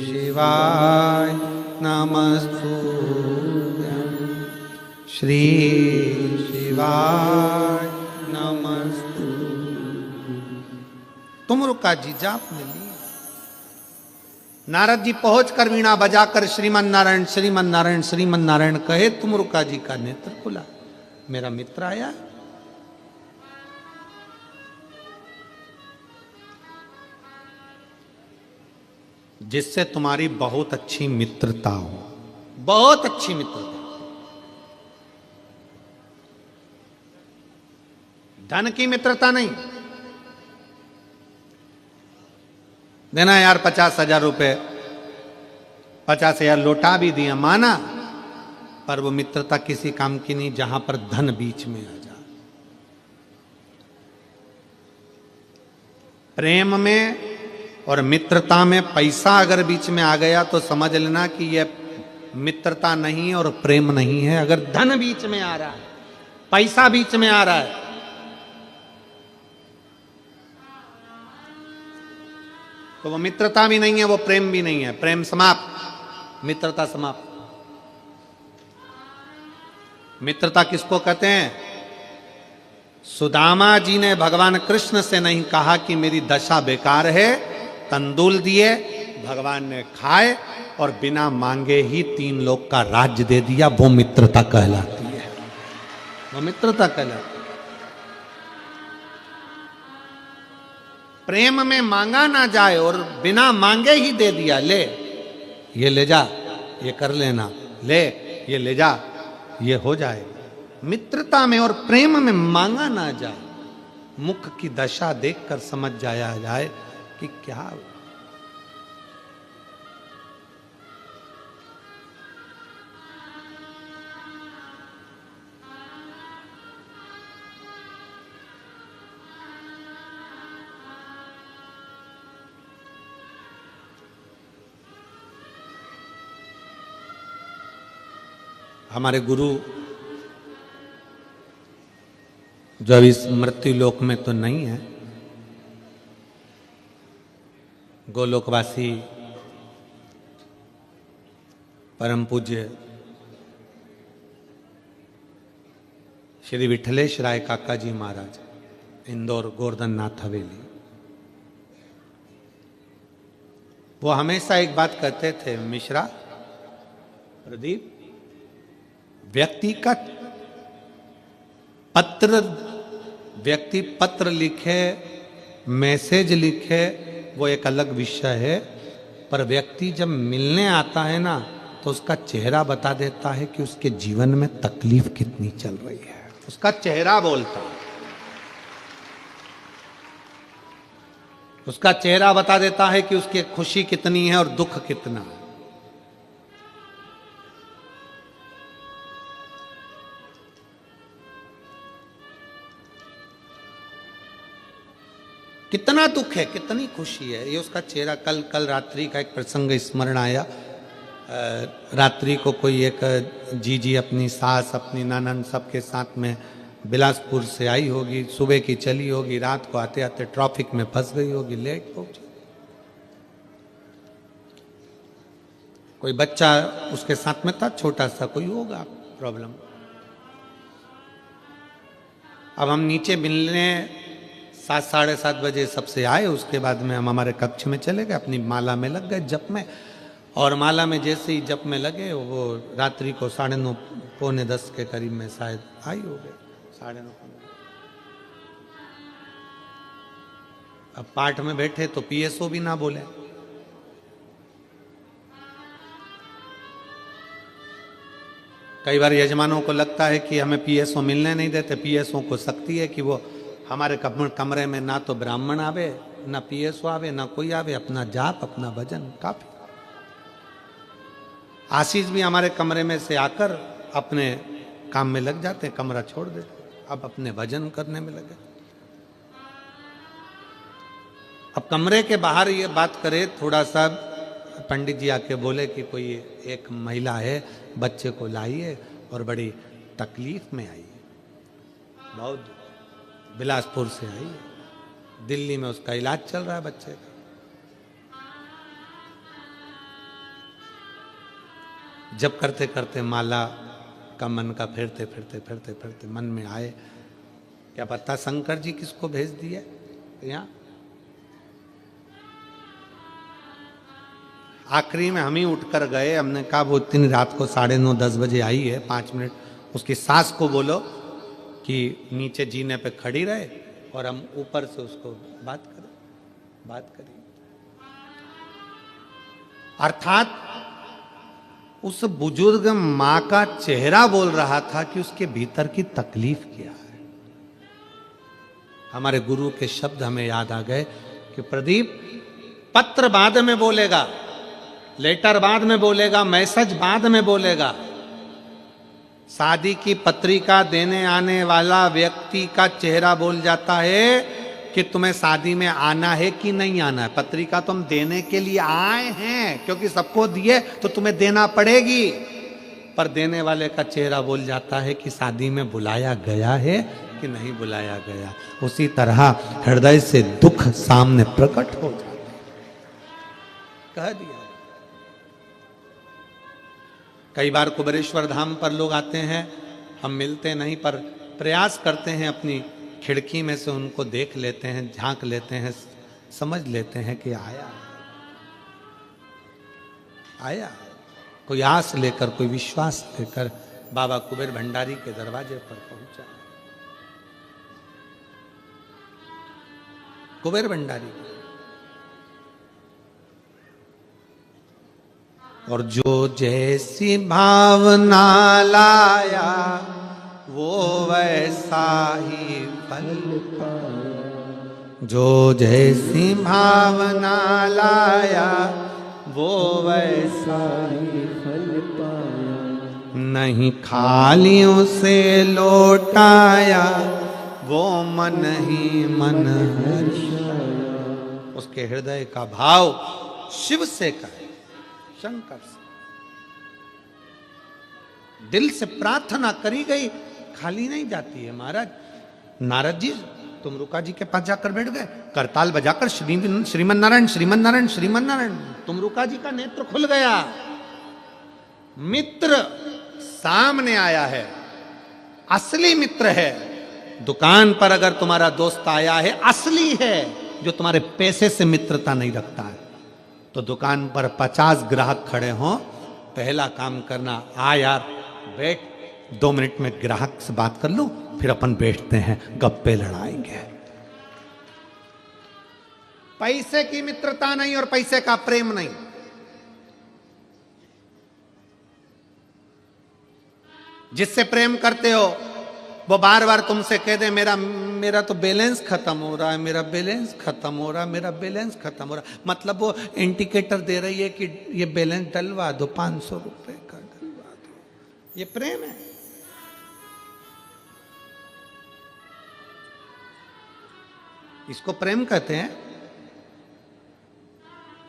शिवाय नमस्तुभ्यं, श्री शिवाय नमस्तुभ्यं। तुमरुका जी जाप में ली। नारद जी पहुंचकर वीणा बजाकर श्रीमन नारायण श्रीमन नारायण श्रीमन नारायण कहे। तुमरुका जी का नेत्र खुला, मेरा मित्र आया। जिससे तुम्हारी बहुत अच्छी मित्रता हो, बहुत अच्छी मित्रता, धन की मित्रता नहीं। देना यार 50,000 रुपए, 50,000 लौटा भी दिया, माना, पर वो मित्रता किसी काम की नहीं जहां पर धन बीच में आ जाए। प्रेम में और मित्रता में पैसा अगर बीच में आ गया तो समझ लेना कि यह मित्रता नहीं है और प्रेम नहीं है। अगर धन बीच में आ रहा है, पैसा बीच में आ रहा है, तो वो मित्रता भी नहीं है, वो प्रेम भी नहीं है। प्रेम समाप्त, मित्रता समाप्त। मित्रता किसको कहते हैं? सुदामा जी ने भगवान कृष्ण से नहीं कहा कि मेरी दशा बेकार है, तंदूल दिए, भगवान ने खाए और बिना मांगे ही 3 लोक का राज्य दे दिया। वो मित्रता कहलाती है, वो मित्रता कहलाती है। प्रेम में मांगा ना जाए और बिना मांगे ही दे दिया, ले ये ले जा, ये कर लेना, ले ये ले जा, ये हो जाए। मित्रता में और प्रेम में मांगा ना जाए, मुख की दशा देखकर समझ जाया जाए कि क्या। हमारे गुरु जो अभी इस मृत्यु लोक में तो नहीं है, गोलोकवासी परम पूज्य श्री विठलेश राय काका जी महाराज, इंदौर गोवर्धन नाथ हवेली, वो हमेशा एक बात कहते थे, मिश्रा प्रदीप, व्यक्ति पत्र लिखे, मैसेज लिखे, वो एक अलग विषय है, पर व्यक्ति जब मिलने आता है ना तो उसका चेहरा बता देता है कि उसके जीवन में तकलीफ कितनी चल रही है। उसका चेहरा बोलता है, उसका चेहरा बता देता है कि उसकी खुशी कितनी है और दुख कितना है। कितना दुख है, कितनी खुशी है, ये उसका चेहरा। कल रात्रि का एक प्रसंग स्मरण आया। रात्रि को कोई एक जीजी अपनी सास, अपनी ननद, सबके साथ में बिलासपुर से आई होगी, सुबह की चली होगी, रात को आते आते ट्रैफिक में फंस गई होगी, लेट पहुंची। कोई बच्चा उसके साथ में था, छोटा सा, कोई होगा प्रॉब्लम। अब हम नीचे मिलने 7, साढ़े 7 बजे सबसे आए। उसके बाद में हम हमारे कक्ष में चले गए, अपनी माला में लग गए, जप में। और माला में जैसे ही जप में लगे, वो रात्रि को 9:30, पौने 10 के करीब में शायद आई हो गए, 9:30। अब पाठ में बैठे तो पीएसओ भी ना बोले। कई बार यजमानों को लगता है कि हमें पीएसओ मिलने नहीं देते। पीएसओ को शक्ति है कि वो हमारे कमरे में ना तो ब्राह्मण आवे, ना पीएसओ आवे, ना कोई आवे, अपना जाप, अपना भजन काफी। आशीष भी हमारे कमरे में से आकर अपने काम में लग जाते, कमरा छोड़ देते, अब अपने भजन करने में लगे। अब कमरे के बाहर ये बात करे, थोड़ा सा पंडित जी आके बोले कि कोई एक महिला है, बच्चे को लाइए और बड़ी तकलीफ में आई है, बहुत बिलासपुर से आई है, दिल्ली में उसका इलाज चल रहा है बच्चे का। जब करते करते माला का मन का फिरते मन में आए, क्या पता शंकर जी किसको भेज दिया यहाँ। आखिरी में हम ही उठकर गए, हमने कहा वो इतनी रात को 9:30, 10 बजे आई है, 5 मिनट उसकी सास को बोलो कि नीचे जीने पे खड़ी रहे और हम ऊपर से उसको बात करें। अर्थात उस बुजुर्ग मां का चेहरा बोल रहा था कि उसके भीतर की तकलीफ क्या है। हमारे गुरु के शब्द हमें याद आ गए कि प्रदीप, पत्र बाद में बोलेगा, लेटर बाद में बोलेगा, मैसेज बाद में बोलेगा, शादी की पत्रिका देने आने वाला व्यक्ति का चेहरा बोल जाता है कि तुम्हें शादी में आना है कि नहीं आना है। पत्रिका तुम देने के लिए आए हैं, क्योंकि सबको दिए तो तुम्हें देना पड़ेगी। पर देने वाले का चेहरा बोल जाता है कि शादी में बुलाया गया है कि नहीं बुलाया गया। उसी तरह हृदय से दुख सामने प्रकट हो जाता है। कह दिया। कई बार कुबेरेश्वर धाम पर लोग आते हैं, हम मिलते नहीं, पर प्रयास करते हैं, अपनी खिड़की में से उनको देख लेते हैं, झांक लेते हैं, समझ लेते हैं कि आया कोई आस लेकर, कोई विश्वास लेकर बाबा कुबेर भंडारी के दरवाजे पर पहुंचा। कुबेर भंडारी। और जो जैसी भावना लाया वो वैसा ही फल पाया। जो जैसी भावना लाया वो वैसा ही फल पाया। नहीं खालियों से लौटाया वो मन ही मन हर्षाया। उसके हृदय का भाव शिव से का है, शंकर से। दिल से प्रार्थना करी गई खाली नहीं जाती है। महाराज नारद जी तुमरुका जी के पास जाकर बैठ गए, करताल बजाकर श्रीमन नारायण श्रीमन नारायण श्रीमन नारायण। तुमरुका जी का नेत्र खुल गया। मित्र सामने आया है, असली मित्र है। दुकान पर अगर तुम्हारा दोस्त आया है, असली है, जो तुम्हारे पैसे से मित्रता नहीं रखता है। तो दुकान पर 50 ग्राहक खड़े हों, पहला काम करना, आ यार बैठ, 2 मिनट में ग्राहक से बात कर लूं, फिर अपन बैठते हैं, गप्पे लड़ाएंगे। पैसे की मित्रता नहीं और पैसे का प्रेम नहीं। जिससे प्रेम करते हो वो बार बार तुमसे कह दे मेरा तो बैलेंस खत्म हो रहा है, मेरा बैलेंस खत्म हो रहा है, मेरा बैलेंस खत्म हो रहा है। मतलब वो इंडिकेटर दे रही है कि ये बैलेंस डलवा दो, 500 रुपए का डलवा दो। ये प्रेम है। इसको प्रेम कहते हैं।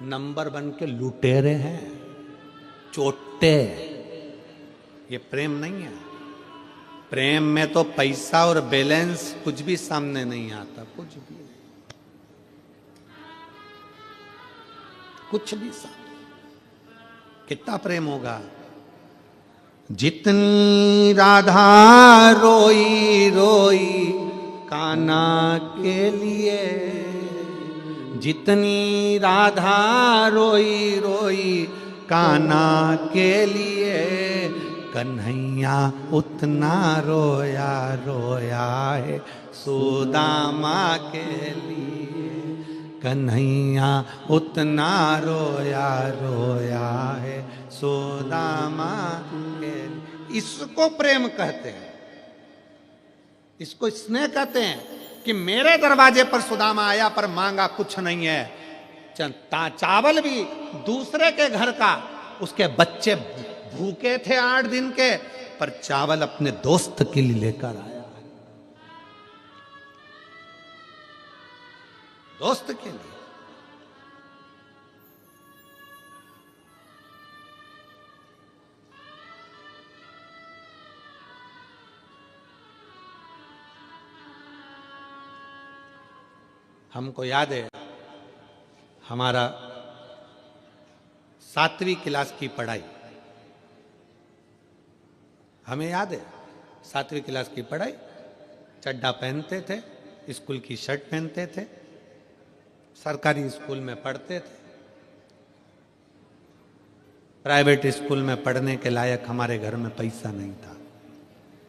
नंबर 1 के लुटेरे हैं, चोटे। ये प्रेम नहीं है। प्रेम में तो पैसा और बैलेंस कुछ भी सामने नहीं आता, कुछ भी नहीं, कुछ भी सामने। कितना प्रेम होगा। जितनी राधा रोई रोई कान्हा के लिए, जितनी राधा रोई रोई कान्हा के लिए, कन्हैया उतना रोया रोया है सुदामा के लिए। कन्हैया उतना रोया रोया है सुदामा के लिए। इसको प्रेम कहते हैं, इसको स्नेह कहते हैं कि मेरे दरवाजे पर सुदामा आया पर मांगा कुछ नहीं है। चावल भी दूसरे के घर का, उसके बच्चे भूखे थे 8 दिन के, पर चावल अपने दोस्त के लिए लेकर आया, दोस्त के लिए। हमको याद है हमारा 7वीं क्लास की पढ़ाई, हमें याद है 7वीं क्लास की पढ़ाई। चड्डा पहनते थे, स्कूल की शर्ट पहनते थे, सरकारी स्कूल में पढ़ते थे। प्राइवेट स्कूल में पढ़ने के लायक हमारे घर में पैसा नहीं था।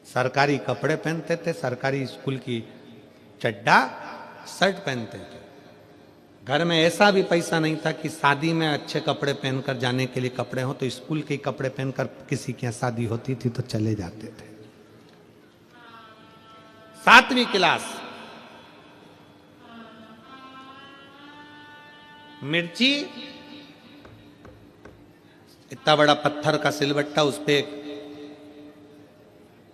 सरकारी कपड़े पहनते थे, सरकारी स्कूल की चड्डा शर्ट पहनते थे। घर में ऐसा भी पैसा नहीं था कि शादी में अच्छे कपड़े पहनकर जाने के लिए कपड़े हो, तो स्कूल के कपड़े पहनकर किसी की शादी होती थी तो चले जाते थे। 7वीं क्लास, मिर्ची, इतना बड़ा पत्थर का सिलबट्टा, उस पे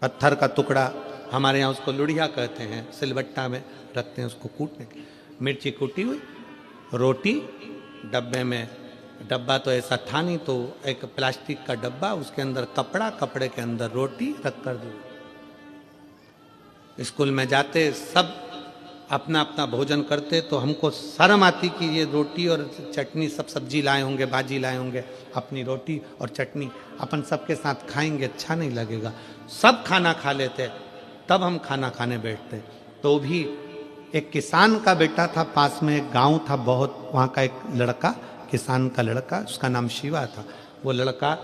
पत्थर का टुकड़ा हमारे यहाँ उसको लुढ़िया कहते हैं, सिलबट्टा में रखते हैं उसको कूटने के। मिर्ची कूटी हुई, रोटी डब्बे में, डब्बा तो ऐसा था नहीं, तो एक प्लास्टिक का डब्बा, उसके अंदर कपड़ा, कपड़े के अंदर रोटी रख कर दी। स्कूल में जाते सब अपना अपना भोजन करते, तो हमको शर्म आती कि ये रोटी और चटनी, सब सब्जी लाए होंगे, भाजी लाए होंगे, अपनी रोटी और चटनी अपन सबके साथ खाएंगे, अच्छा नहीं लगेगा। सब खाना खा लेते, तब हम खाना खाने बैठते। तो भी एक किसान का बेटा था, पास में एक गांव था बहुत, वहाँ का एक लड़का, किसान का लड़का, उसका नाम शिवा था। वो लड़का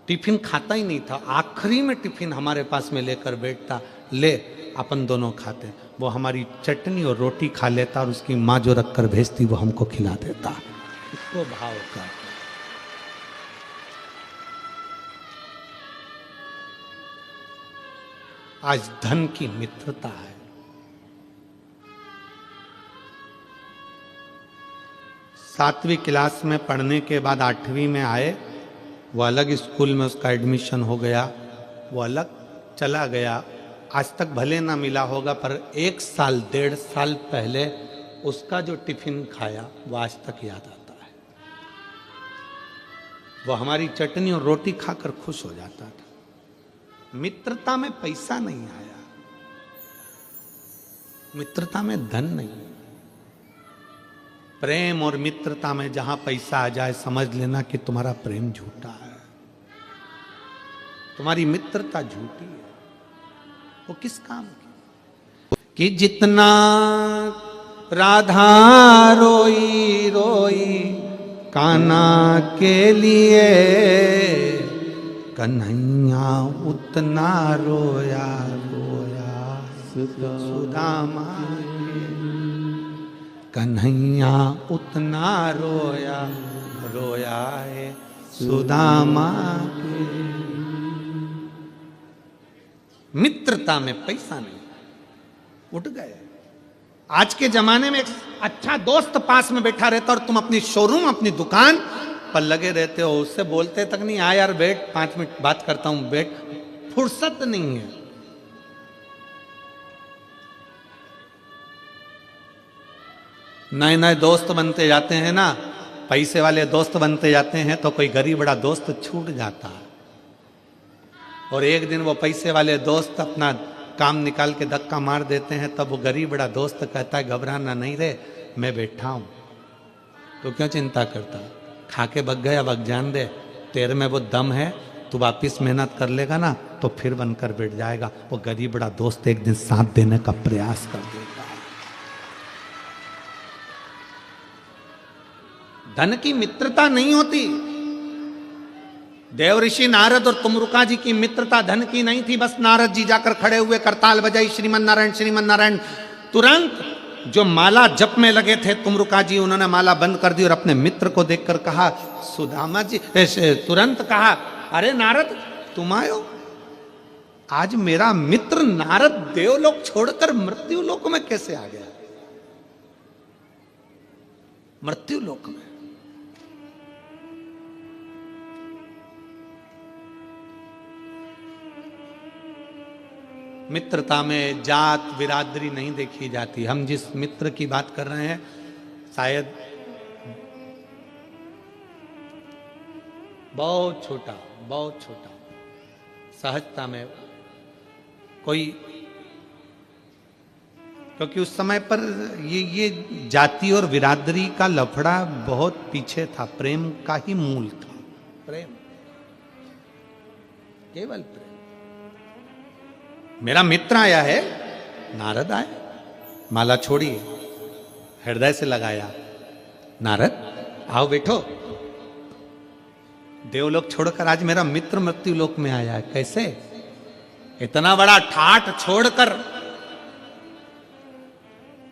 टिफिन खाता ही नहीं था, आखिरी में टिफिन हमारे पास में लेकर बैठता, ले अपन दोनों खाते। वो हमारी चटनी और रोटी खा लेता और उसकी माँ जो रख कर भेजती वो हमको खिला देता। इसको भाव का। आज धन की मित्रता है। सातवीं क्लास में पढ़ने के बाद 8वीं में आए, वो अलग स्कूल में उसका एडमिशन हो गया, वो अलग चला गया। आज तक भले ना मिला होगा, पर 1 साल 1.5 साल पहले उसका जो टिफिन खाया वो आज तक याद आता है। वो हमारी चटनी और रोटी खाकर खुश हो जाता था। मित्रता में पैसा नहीं आया, मित्रता में धन नहीं। प्रेम और मित्रता में जहां पैसा आ जाए, समझ लेना कि तुम्हारा प्रेम झूठा है, तुम्हारी मित्रता झूठी है। वो किस काम की? कि जितना राधा रोई रोई कान्हा के लिए, कन्हैया उतना रोया रोया सुदामा के। कन्हैया उतना रोया रोया है सुदामा के। मित्रता में पैसा नहीं, उठ गए। आज के जमाने में एक अच्छा दोस्त पास में बैठा रहता और तुम अपनी शोरूम, अपनी दुकान पर लगे रहते हो, उससे बोलते तक नहीं, आ यार बैठ 5 मिनट बात करता हूं, बैठ, फुर्सत नहीं है। नए नए दोस्त बनते जाते हैं ना, पैसे वाले दोस्त बनते जाते हैं, तो कोई गरीब बड़ा दोस्त छूट जाता है। और एक दिन वो पैसे वाले दोस्त अपना काम निकाल के धक्का मार देते हैं, तब वो गरीब बड़ा दोस्त कहता है, घबराना नहीं रे, मैं बैठा हूं, तो क्यों चिंता करता, खा के बग गया, बग जान दे, तेरे में वो दम है, तू वापिस मेहनत कर लेगा ना तो फिर बनकर बैठ जाएगा। वो गरीब बड़ा दोस्त एक दिन साथ देने का प्रयास कर देगा। धन की मित्रता नहीं होती। देव ऋषि नारद और तुमरुका जी की मित्रता धन की नहीं थी। बस नारद जी जाकर खड़े हुए, करताल बजाई, श्रीमन नारायण श्रीमन नारायण। तुरंत जो माला जप में लगे थे तुमरुका जी, उन्होंने माला बंद कर दी और अपने मित्र को देखकर कहा, सुदामा जी, तुरंत कहा, अरे नारद तुम आयो। आज मेरा मित्र नारद देवलोक छोड़कर मृत्यु लोक में कैसे आ गया? मृत्यु लोक में। मित्रता में जात बिरादरी नहीं देखी जाती। हम जिस मित्र की बात कर रहे हैं, शायद बहुत छोटा सहजता में कोई, क्योंकि उस समय पर ये जाति और बिरादरी का लफड़ा बहुत पीछे था। प्रेम का ही मूल था, प्रेम, केवल प्रेम। मेरा मित्र आया है, नारद आए, माला छोड़िए, हृदय से लगाया, नारद आओ बैठो। देवलोक छोड़कर आज मेरा मित्र मृत्यु लोक में आया है, कैसे? इतना बड़ा ठाट छोड़कर,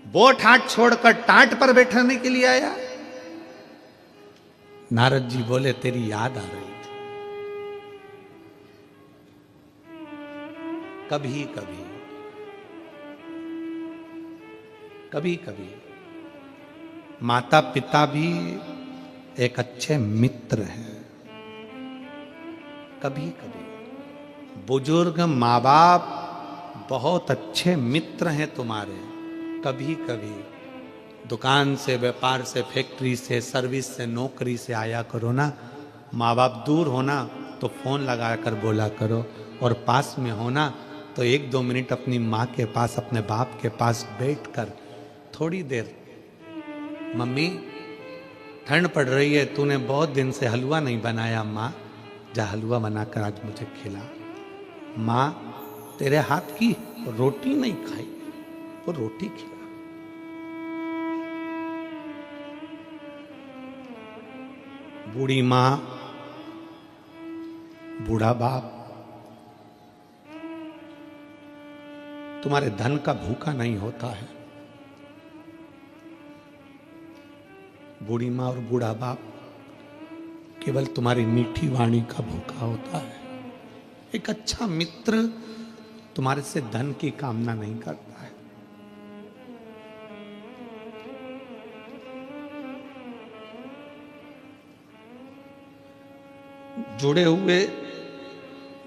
वो ठाट छोड़कर टाट पर बैठने के लिए आया। नारद जी बोले, तेरी याद आ रही थी। कभी कभी माता पिता भी एक अच्छे मित्र हैं। कभी बुजुर्ग माँ बाप बहुत अच्छे मित्र हैं तुम्हारे। कभी कभी दुकान से, व्यापार से, फैक्ट्री से, सर्विस से, नौकरी से आया करो ना। माँ बाप दूर होना तो फोन लगा कर बोला करो, और पास में होना तो 1-2 मिनट अपनी माँ के पास, अपने बाप के पास बैठकर थोड़ी देर, मम्मी ठंड पड़ रही है, तूने बहुत दिन से हलवा नहीं बनाया, माँ जा हलवा बनाकर आज मुझे खिला। माँ तेरे हाथ की रोटी नहीं खाई, वो रोटी खिला। बूढ़ी माँ, बूढ़ा बाप तुम्हारे धन का भूखा नहीं होता है। बूढ़ी माँ और बूढ़ा बाप केवल तुम्हारी मीठी वाणी का भूखा होता है। एक अच्छा मित्र तुम्हारे से धन की कामना नहीं करता है। जुड़े हुए,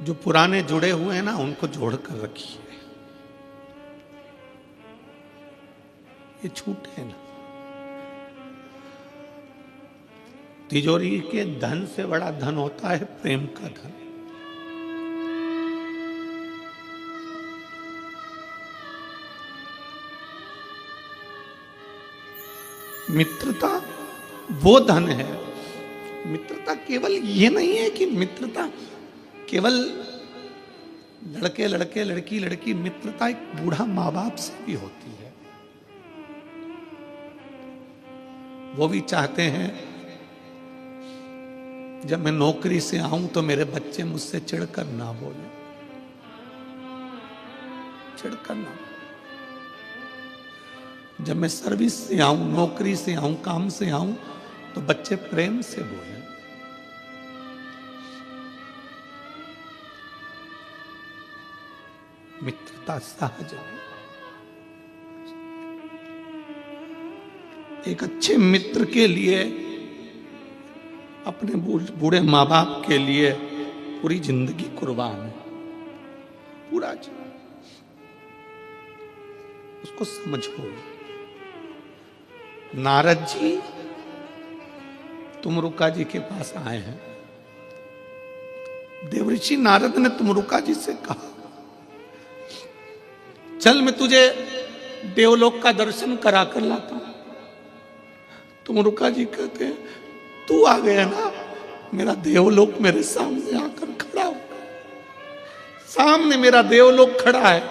जो पुराने जुड़े हुए हैं ना, उनको जोड़कर रखिए, ये छूटे ना। तिजोरी के धन से बड़ा धन होता है प्रेम का धन। मित्रता वो धन है। मित्रता केवल ये नहीं है कि मित्रता केवल लड़के लड़के, लड़की लड़की। मित्रता एक बूढ़ा माँ बाप से भी होती है। वो भी चाहते हैं जब मैं नौकरी से आऊं तो मेरे बच्चे मुझसे चिढ़कर ना बोले, चिढ़कर ना। जब मैं सर्विस से आऊं, नौकरी से आऊं, काम से आऊं, तो बच्चे प्रेम से बोले। मित्रता सहज है। एक अच्छे मित्र के लिए, अपने बूढ़े माँ बाप के लिए पूरी जिंदगी कुर्बान है, पूरा जीवन। उसको समझो। नारद जी तुमरुका जी के पास आए हैं। देवऋषि नारद ने तुमरुका जी से कहा, चल मैं तुझे देवलोक का दर्शन करा कर लाता हूं। तुमरुका जी कहते हैं, तू आ गया ना, मेरा देवलोक मेरे सामने आकर खड़ा हो। सामने मेरा देवलोक खड़ा है।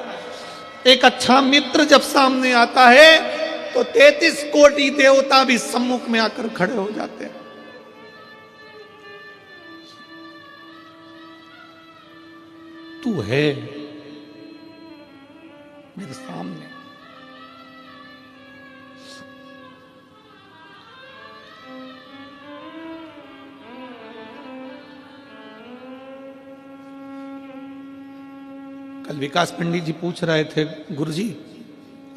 एक अच्छा मित्र जब सामने आता है तो 33 कोटि देवता भी सम्मुख में आकर खड़े हो जाते हैं। तू है मेरे सामने। कल विकास पंडित जी पूछ रहे थे, गुरुजी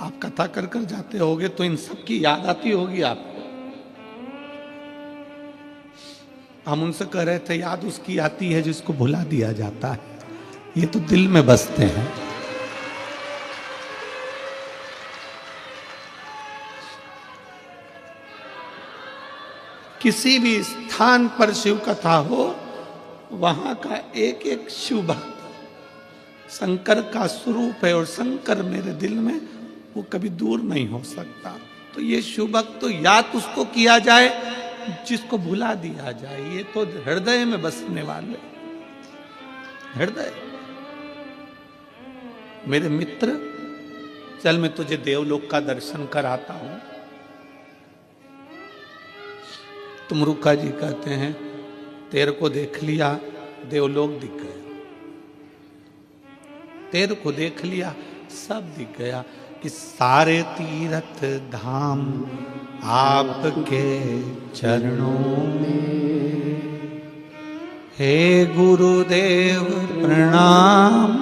आप कथा कर कर जाते होगे तो इन सब की याद आती होगी आपको। हम उनसे कह रहे थे, याद उसकी आती है जिसको भुला दिया जाता है, ये तो दिल में बसते हैं। किसी भी स्थान पर शिव कथा हो, वहां का एक एक शिव भक्त शंकर का स्वरूप है, और शंकर मेरे दिल में वो कभी दूर नहीं हो सकता। तो ये शिव भक्त तो याद उसको किया जाए जिसको भुला दिया जाए। ये तो हृदय में बसने वाले, हृदय। मेरे मित्र, चल मैं तुझे देवलोक का दर्शन कराता हूं। तुमरुका जी कहते हैं, तेरे को देख लिया, देवलोक दिख गया। तेरे को देख लिया, सब दिख गया। कि सारे तीर्थ धाम आपके चरणों में, हे गुरुदेव प्रणाम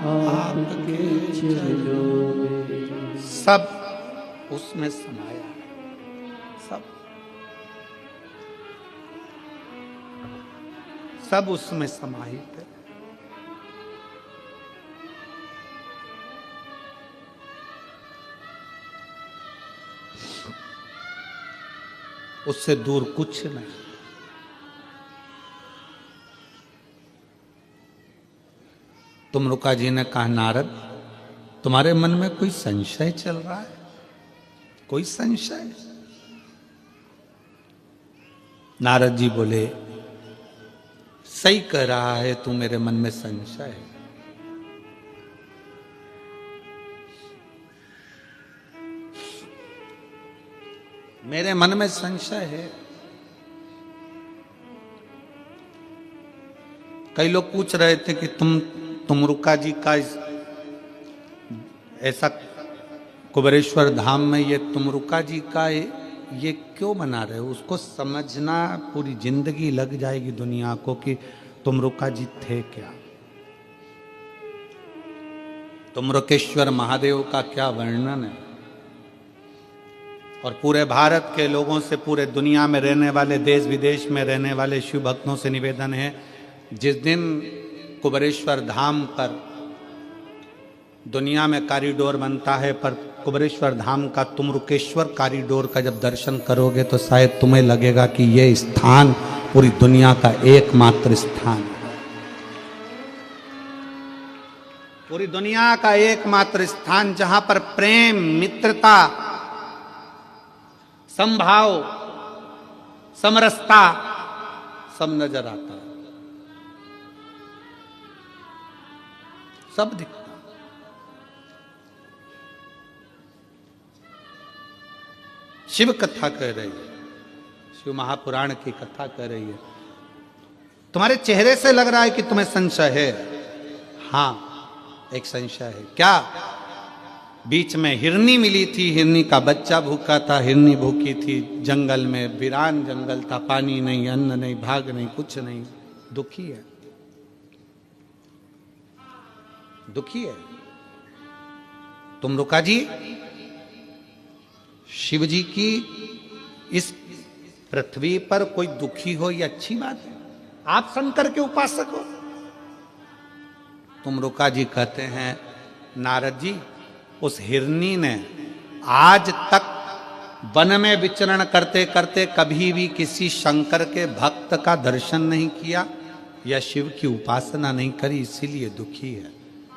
आपके चरणों में। सब उसमें समाया, सब उसमें समाहित है। उससे दूर कुछ नहीं। तुमरुका जी ने कहा, नारद तुम्हारे मन में कोई संशय चल रहा है? कोई संशय? नारद जी बोले, सही कह रहा है तू, मेरे मन में संशय है। मेरे मन में संशय है। कई लोग पूछ रहे थे कि तुमरुका जी का ऐसा कुबेरेश्वर धाम में ये तुमरुका जी का ये क्यों बना रहे हो? उसको समझना पूरी जिंदगी लग जाएगी दुनिया को कि तुमरुका जी थे क्या। तुमरुकेश्वर महादेव का क्या वर्णन है। और पूरे भारत के लोगों से, पूरे दुनिया में रहने वाले, देश विदेश में रहने वाले शिव भक्तों से निवेदन है, जिस दिन कुबेरेश्वर धाम पर दुनिया में कॉरिडोर बनता है, पर कुबेरेश्वर धाम का तुमरुकेश्वर कॉरिडोर का जब दर्शन करोगे तो शायद तुम्हें लगेगा कि यह स्थान पूरी दुनिया का एकमात्र स्थान है। पूरी दुनिया का एकमात्र स्थान जहां पर प्रेम, मित्रता, संभाव, समरसता सब नजर आता है, सब दिखता। शिव कथा कह रही है, शिव महापुराण की कथा कह रही है। तुम्हारे चेहरे से लग रहा है कि तुम्हें संशय है। हां, एक संशय है। क्या? बीच में हिरनी मिली थी, हिरनी का बच्चा भूखा था, हिरनी भूखी थी जंगल में, वीरान जंगल था, पानी नहीं, अन्न नहीं, भाग नहीं, कुछ नहीं, दुखी है, दुखी है। तुमरुका जी शिव जी की इस पृथ्वी पर कोई दुखी हो ये अच्छी बात है। आप शंकर के उपासक हो। तुमरुका जी कहते हैं, नारद जी उस हिरनी ने आज तक वन में विचरण करते करते कभी भी किसी शंकर के भक्त का दर्शन नहीं किया या शिव की उपासना नहीं करी, इसीलिए दुखी है।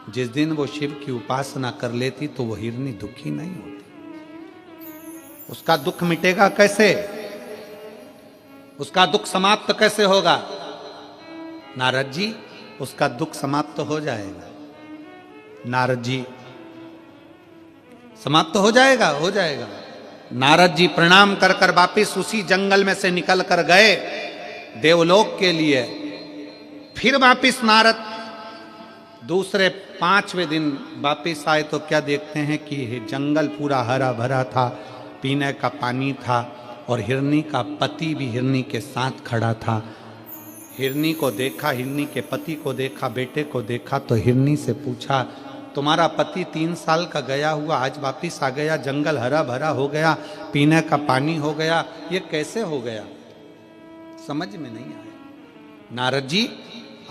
जिस दिन वो शिव की उपासना कर लेती तो वो हिरनी दुखी नहीं होती। उसका दुख मिटेगा कैसे? उसका दुख समाप्त कैसे होगा? नारद जी उसका दुख समाप्त हो जाएगा। नारद जी समाप्त हो जाएगा, हो जाएगा। नारद जी प्रणाम कर कर वापिस उसी जंगल में से निकल कर गए देवलोक के लिए। फिर वापिस नारद दूसरे 5वें दिन वापिस आए तो क्या देखते हैं कि जंगल पूरा हरा भरा था, पीने का पानी था और हिरनी का पति भी हिरनी के साथ खड़ा था। हिरनी को देखा, हिरनी के पति को देखा, बेटे को देखा तो हिरनी से पूछा, तुम्हारा पति 3 साल का गया हुआ आज वापिस आ गया, जंगल हरा भरा हो गया, पीने का पानी हो गया, ये कैसे हो गया? समझ में नहीं आया। नारद जी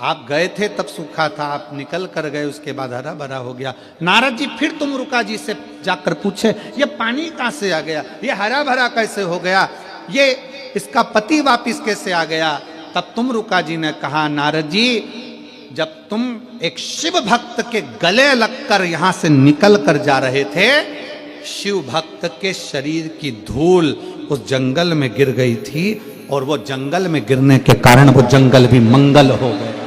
आप गए थे तब सूखा था, आप निकल कर गए उसके बाद हरा भरा हो गया। नारद जी फिर तुमरुका जी से जाकर पूछे, ये पानी कहां से आ गया, ये हरा भरा कैसे हो गया, ये इसका पति वापिस कैसे आ गया? तब तुमरुका जी ने कहा, नारद जी जब तुम एक शिव भक्त के गले लगकर यहां से निकल कर जा रहे थे, शिव भक्त के शरीर की धूल उस जंगल में गिर गई थी और वो जंगल में गिरने के कारण वो जंगल भी मंगल हो गया।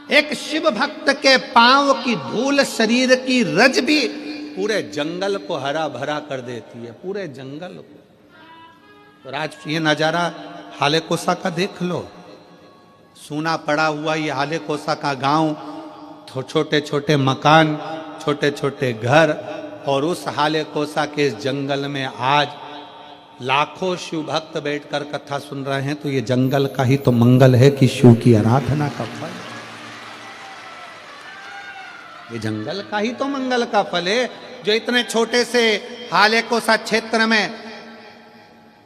एक शिव भक्त के पांव की धूल, शरीर की रज भी पूरे जंगल को हरा भरा कर देती है, पूरे जंगल को। तो आज ये नजारा हाले कोसा का देख लो, सूना पड़ा हुआ ये हाले कोसा का गांव, छोटे छोटे मकान, छोटे छोटे घर, और उस हाले कोसा के जंगल में आज लाखों शिव भक्त बैठकर कथा सुन रहे हैं। तो ये जंगल का ही तो मंगल है कि शिव की आराधना का फल, ये जंगल का ही तो मंगल का फल है। जो इतने छोटे से हाले कोसा क्षेत्र में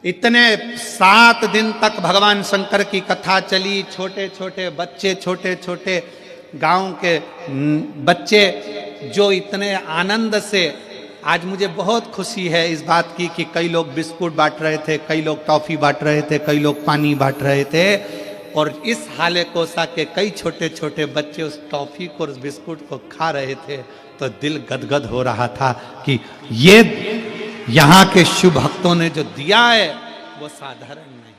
इतने 7 दिन तक भगवान शंकर की कथा चली, छोटे छोटे बच्चे, छोटे छोटे गांव के बच्चे जो इतने आनंद से आज मुझे बहुत खुशी है इस बात की कि कई लोग बिस्कुट बांट रहे थे, कई लोग टॉफी बांट रहे थे, कई लोग पानी बांट रहे थे, और इस हाले कोसा के कई छोटे छोटे बच्चे उस टॉफी को, उस बिस्कुट को खा रहे थे, तो दिल गदगद हो रहा था कि ये यहां के शिव भक्तों ने जो दिया है वो साधारण नहीं,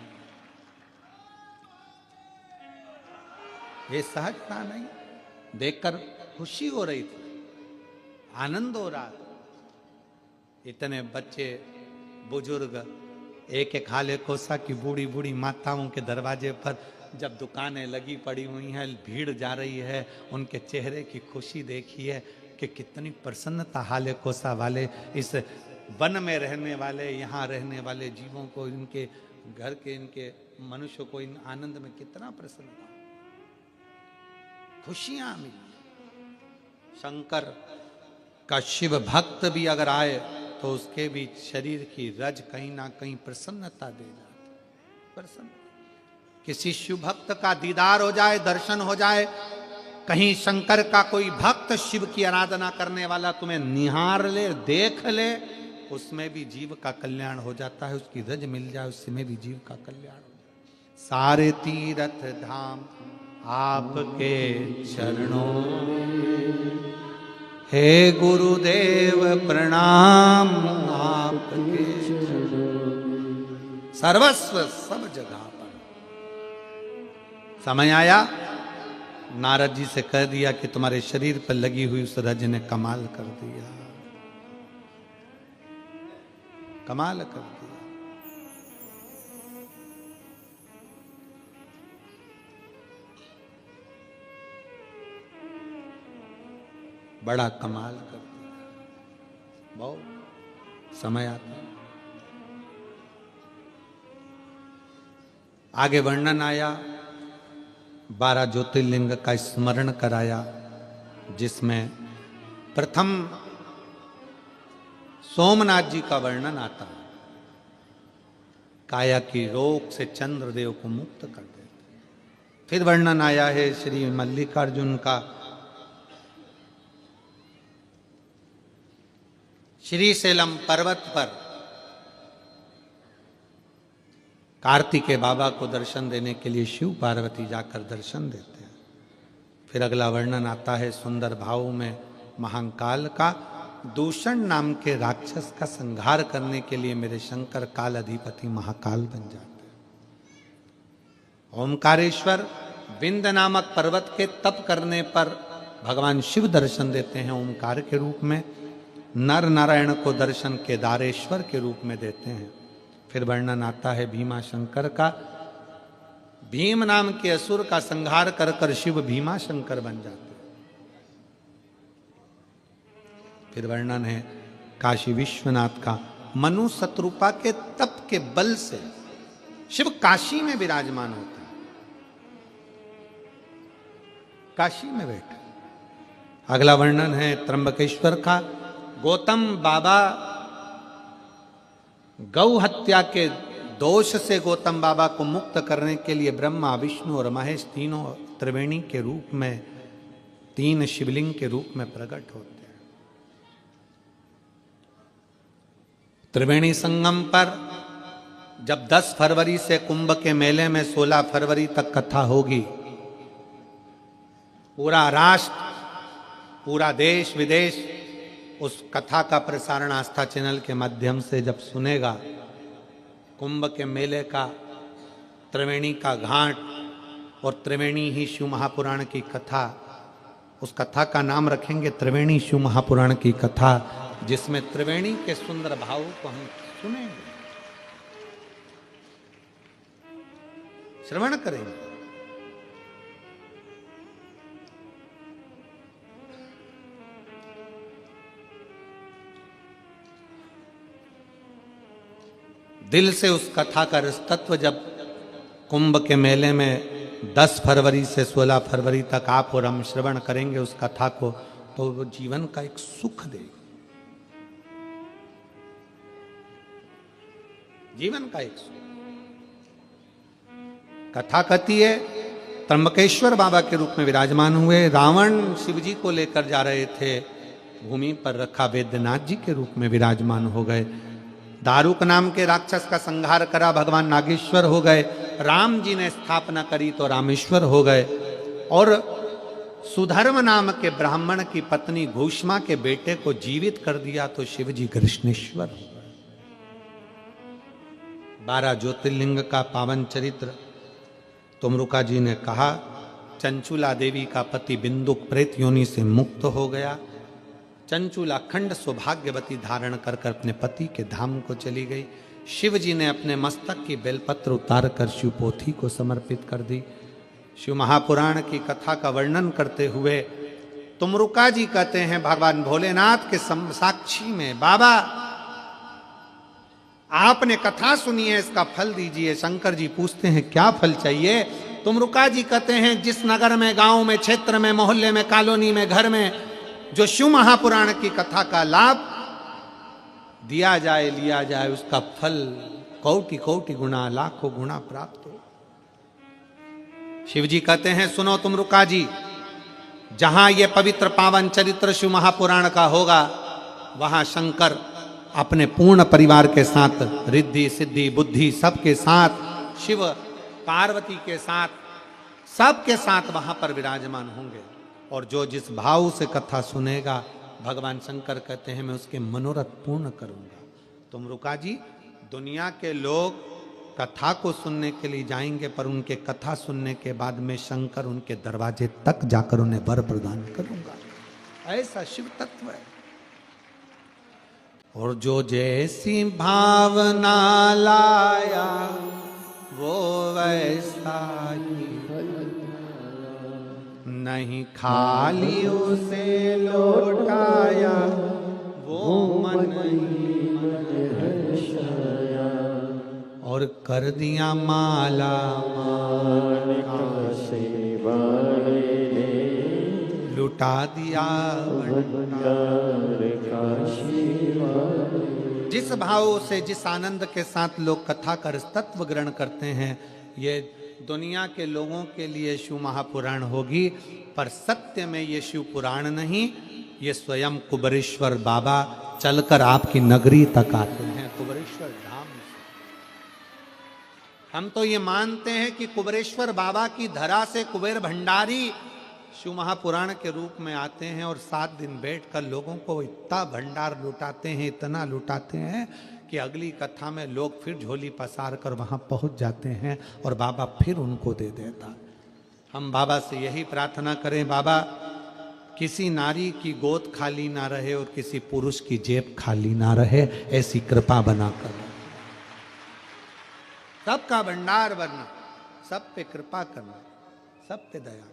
ये सहजता नहीं। देखकर खुशी हो रही थी, आनंद हो रहा था। इतने बच्चे बुजुर्ग, एक एक हाले कोसा की बूढ़ी बूढ़ी माताओं के दरवाजे पर जब दुकानें लगी पड़ी हुई हैं, भीड़ जा रही है, उनके चेहरे की खुशी देखिए कि कितनी प्रसन्नता हाले कोसा वाले, इस वन में रहने वाले, यहाँ रहने वाले जीवों को, इनके घर के, इनके मनुष्य को इन आनंद में कितना प्रसन्नता, खुशियां मिली। शंकर का शिव भक्त भी अगर आए तो उसके भी शरीर की रज कहीं ना कहीं प्रसन्नता दे जाती, प्रसन्न। किसी शिव भक्त का दीदार हो जाए, दर्शन हो जाए, कहीं शंकर का कोई भक्त शिव की आराधना करने वाला तुम्हें निहार ले, देख ले, उसमें भी जीव का कल्याण हो जाता है, उसकी रज मिल जाए उसमें भी जीव का कल्याण हो जाए। सारे तीर्थ धाम आपके चरणों में, हे गुरुदेव प्रणाम आपके सर्वस्व सब जगह पर। समय आया, नारद जी से कह दिया कि तुम्हारे शरीर पर लगी हुई उस रज ने कमाल कर दिया, कमाल कर दिया। बड़ा कमाल कर दिया। बहुत समय आता, आगे वर्णन आया, 12 ज्योतिर्लिंग का स्मरण कराया, जिसमें प्रथम सोमनाथ जी का वर्णन आता है। काया की रोग से चंद्रदेव को मुक्त कर देते। फिर वर्णन आया है श्री मल्लिकार्जुन का, श्रीशैलम पर्वत पर कार्तिकेय बाबा को दर्शन देने के लिए शिव पार्वती जाकर दर्शन देते हैं। फिर अगला वर्णन आता है सुंदर भाव में महाकाल का, दूषण नाम के राक्षस का संहार करने के लिए मेरे शंकर काल अधिपति महाकाल बन जाते हैं। ओमकारेश्वर विंद नामक पर्वत के तप करने पर भगवान शिव दर्शन देते हैं ओमकार के रूप में। नर नारायण को दर्शन केदारेश्वर के रूप में देते हैं। फिर वर्णन आता है भीमा शंकर का, भीम नाम के असुर का संहार कर कर शिव भीमा शंकर बन जाते हैं। फिर वर्णन है काशी विश्वनाथ का, मनु शत्रुपा के तप के बल से शिव काशी में विराजमान होते हैं, काशी में बैठे। अगला वर्णन है त्र्यंबकेश्वर का, गौतम बाबा गौ हत्या के दोष से गौतम बाबा को मुक्त करने के लिए ब्रह्मा विष्णु और महेश तीनों त्रिवेणी के रूप में, 3 शिवलिंग के रूप में प्रकट होते हैं। त्रिवेणी संगम पर जब 10 फरवरी से कुंभ के मेले में 16 फरवरी तक कथा होगी, पूरा राष्ट्र, पूरा देश विदेश उस कथा का प्रसारण आस्था चैनल के माध्यम से जब सुनेगा, कुंभ के मेले का, त्रिवेणी का घाट और त्रिवेणी ही शिव महापुराण की कथा, उस कथा का नाम रखेंगे त्रिवेणी शिव महापुराण की कथा, जिसमें त्रिवेणी के सुंदर भावों को हम सुनेंगे, श्रवण करेंगे। दिल से उस कथा का रस तत्व जब कुंभ के मेले में 10 फरवरी से 16 फरवरी तक आप और हम श्रवण करेंगे उस कथा को, तो वो जीवन का एक सुख देगी, जीवन का एक सुख। कथा कहती है त्र्यंबकेश्वर बाबा के रूप में विराजमान हुए। रावण शिवजी को लेकर जा रहे थे, भूमि पर रखा, वैद्यनाथ जी के रूप में विराजमान हो गए। दारुक नाम के राक्षस का संहार करा, भगवान नागेश्वर हो गए। राम जी ने स्थापना करी तो रामेश्वर हो गए। और सुधर्म नाम के ब्राह्मण की पत्नी घूष्मा के बेटे को जीवित कर दिया तो शिव जी कृष्णेश्वर हो गए। 12 ज्योतिर्लिंग का पावन चरित्र तुमरुका जी ने कहा। चंचुला देवी का पति बिंदुक प्रेत योनि से मुक्त हो गया। चंचुला अखंड सौभाग्यवती धारण कर अपने पति के धाम को चली गई। शिव जी ने अपने मस्तक की बेलपत्र उतार कर शिवपोथी को समर्पित कर दी। शिव महापुराण की कथा का वर्णन करते हुए तुमरुका जी कहते हैं, भगवान भोलेनाथ के साक्षी में, बाबा आपने कथा सुनी है, इसका फल दीजिए। शंकर जी पूछते हैं क्या फल चाहिए? तुमरुका जी कहते हैं, जिस नगर में, गांव में, क्षेत्र में, मोहल्ले में, कॉलोनी में, घर में जो शिव महापुराण की कथा का लाभ दिया जाए, लिया जाए, उसका फल कोटि कोटि गुना, लाखों गुना प्राप्त हो। शिव जी कहते हैं, सुनो तुमरुका जी, जहां यह पवित्र पावन चरित्र शिव महापुराण का होगा, वहां शंकर अपने पूर्ण परिवार के साथ, रिद्धि सिद्धि बुद्धि सबके साथ, शिव पार्वती के साथ, सबके साथ वहां पर विराजमान होंगे। और जो जिस भाव से कथा सुनेगा, भगवान शंकर कहते हैं मैं उसके मनोरथ पूर्ण करूंगा। तुमरुका जी, दुनिया के लोग कथा को सुनने के लिए जाएंगे, पर उनके कथा सुनने के बाद में शंकर उनके दरवाजे तक जाकर उन्हें वर प्रदान करूंगा। ऐसा शिव तत्व है। और जो जैसी भावना लाया वो वैसा ही, नहीं खाली उसे लौटाया वो मन ही और कर दिया माला लुटा दिया। जिस भाव से, जिस आनंद के साथ लोग कथा कर तत्व ग्रहण करते हैं, ये दुनिया के लोगों के लिए शिव महापुराण होगी, पर सत्य में ये शिव पुराण नहीं, ये स्वयं कुबेरेश्वर बाबा चलकर आपकी नगरी तक आते हैं, कुबेरेश्वर धाम से। हम तो ये मानते हैं कि कुबेरेश्वर बाबा की धरा से कुबेर भंडारी शिव महापुराण के रूप में आते हैं और 7 दिन बैठकर लोगों को इतना भंडार लुटाते हैं, इतना लुटाते हैं कि अगली कथा में लोग फिर झोली पसार कर वहां पहुंच जाते हैं और बाबा फिर उनको दे देता। हम बाबा से यही प्रार्थना करें, बाबा किसी नारी की गोद खाली ना रहे और किसी पुरुष की जेब खाली ना रहे, ऐसी कृपा बनाकर सबका भंडार भरना, सब पे कृपा करना, सब पे दया करना।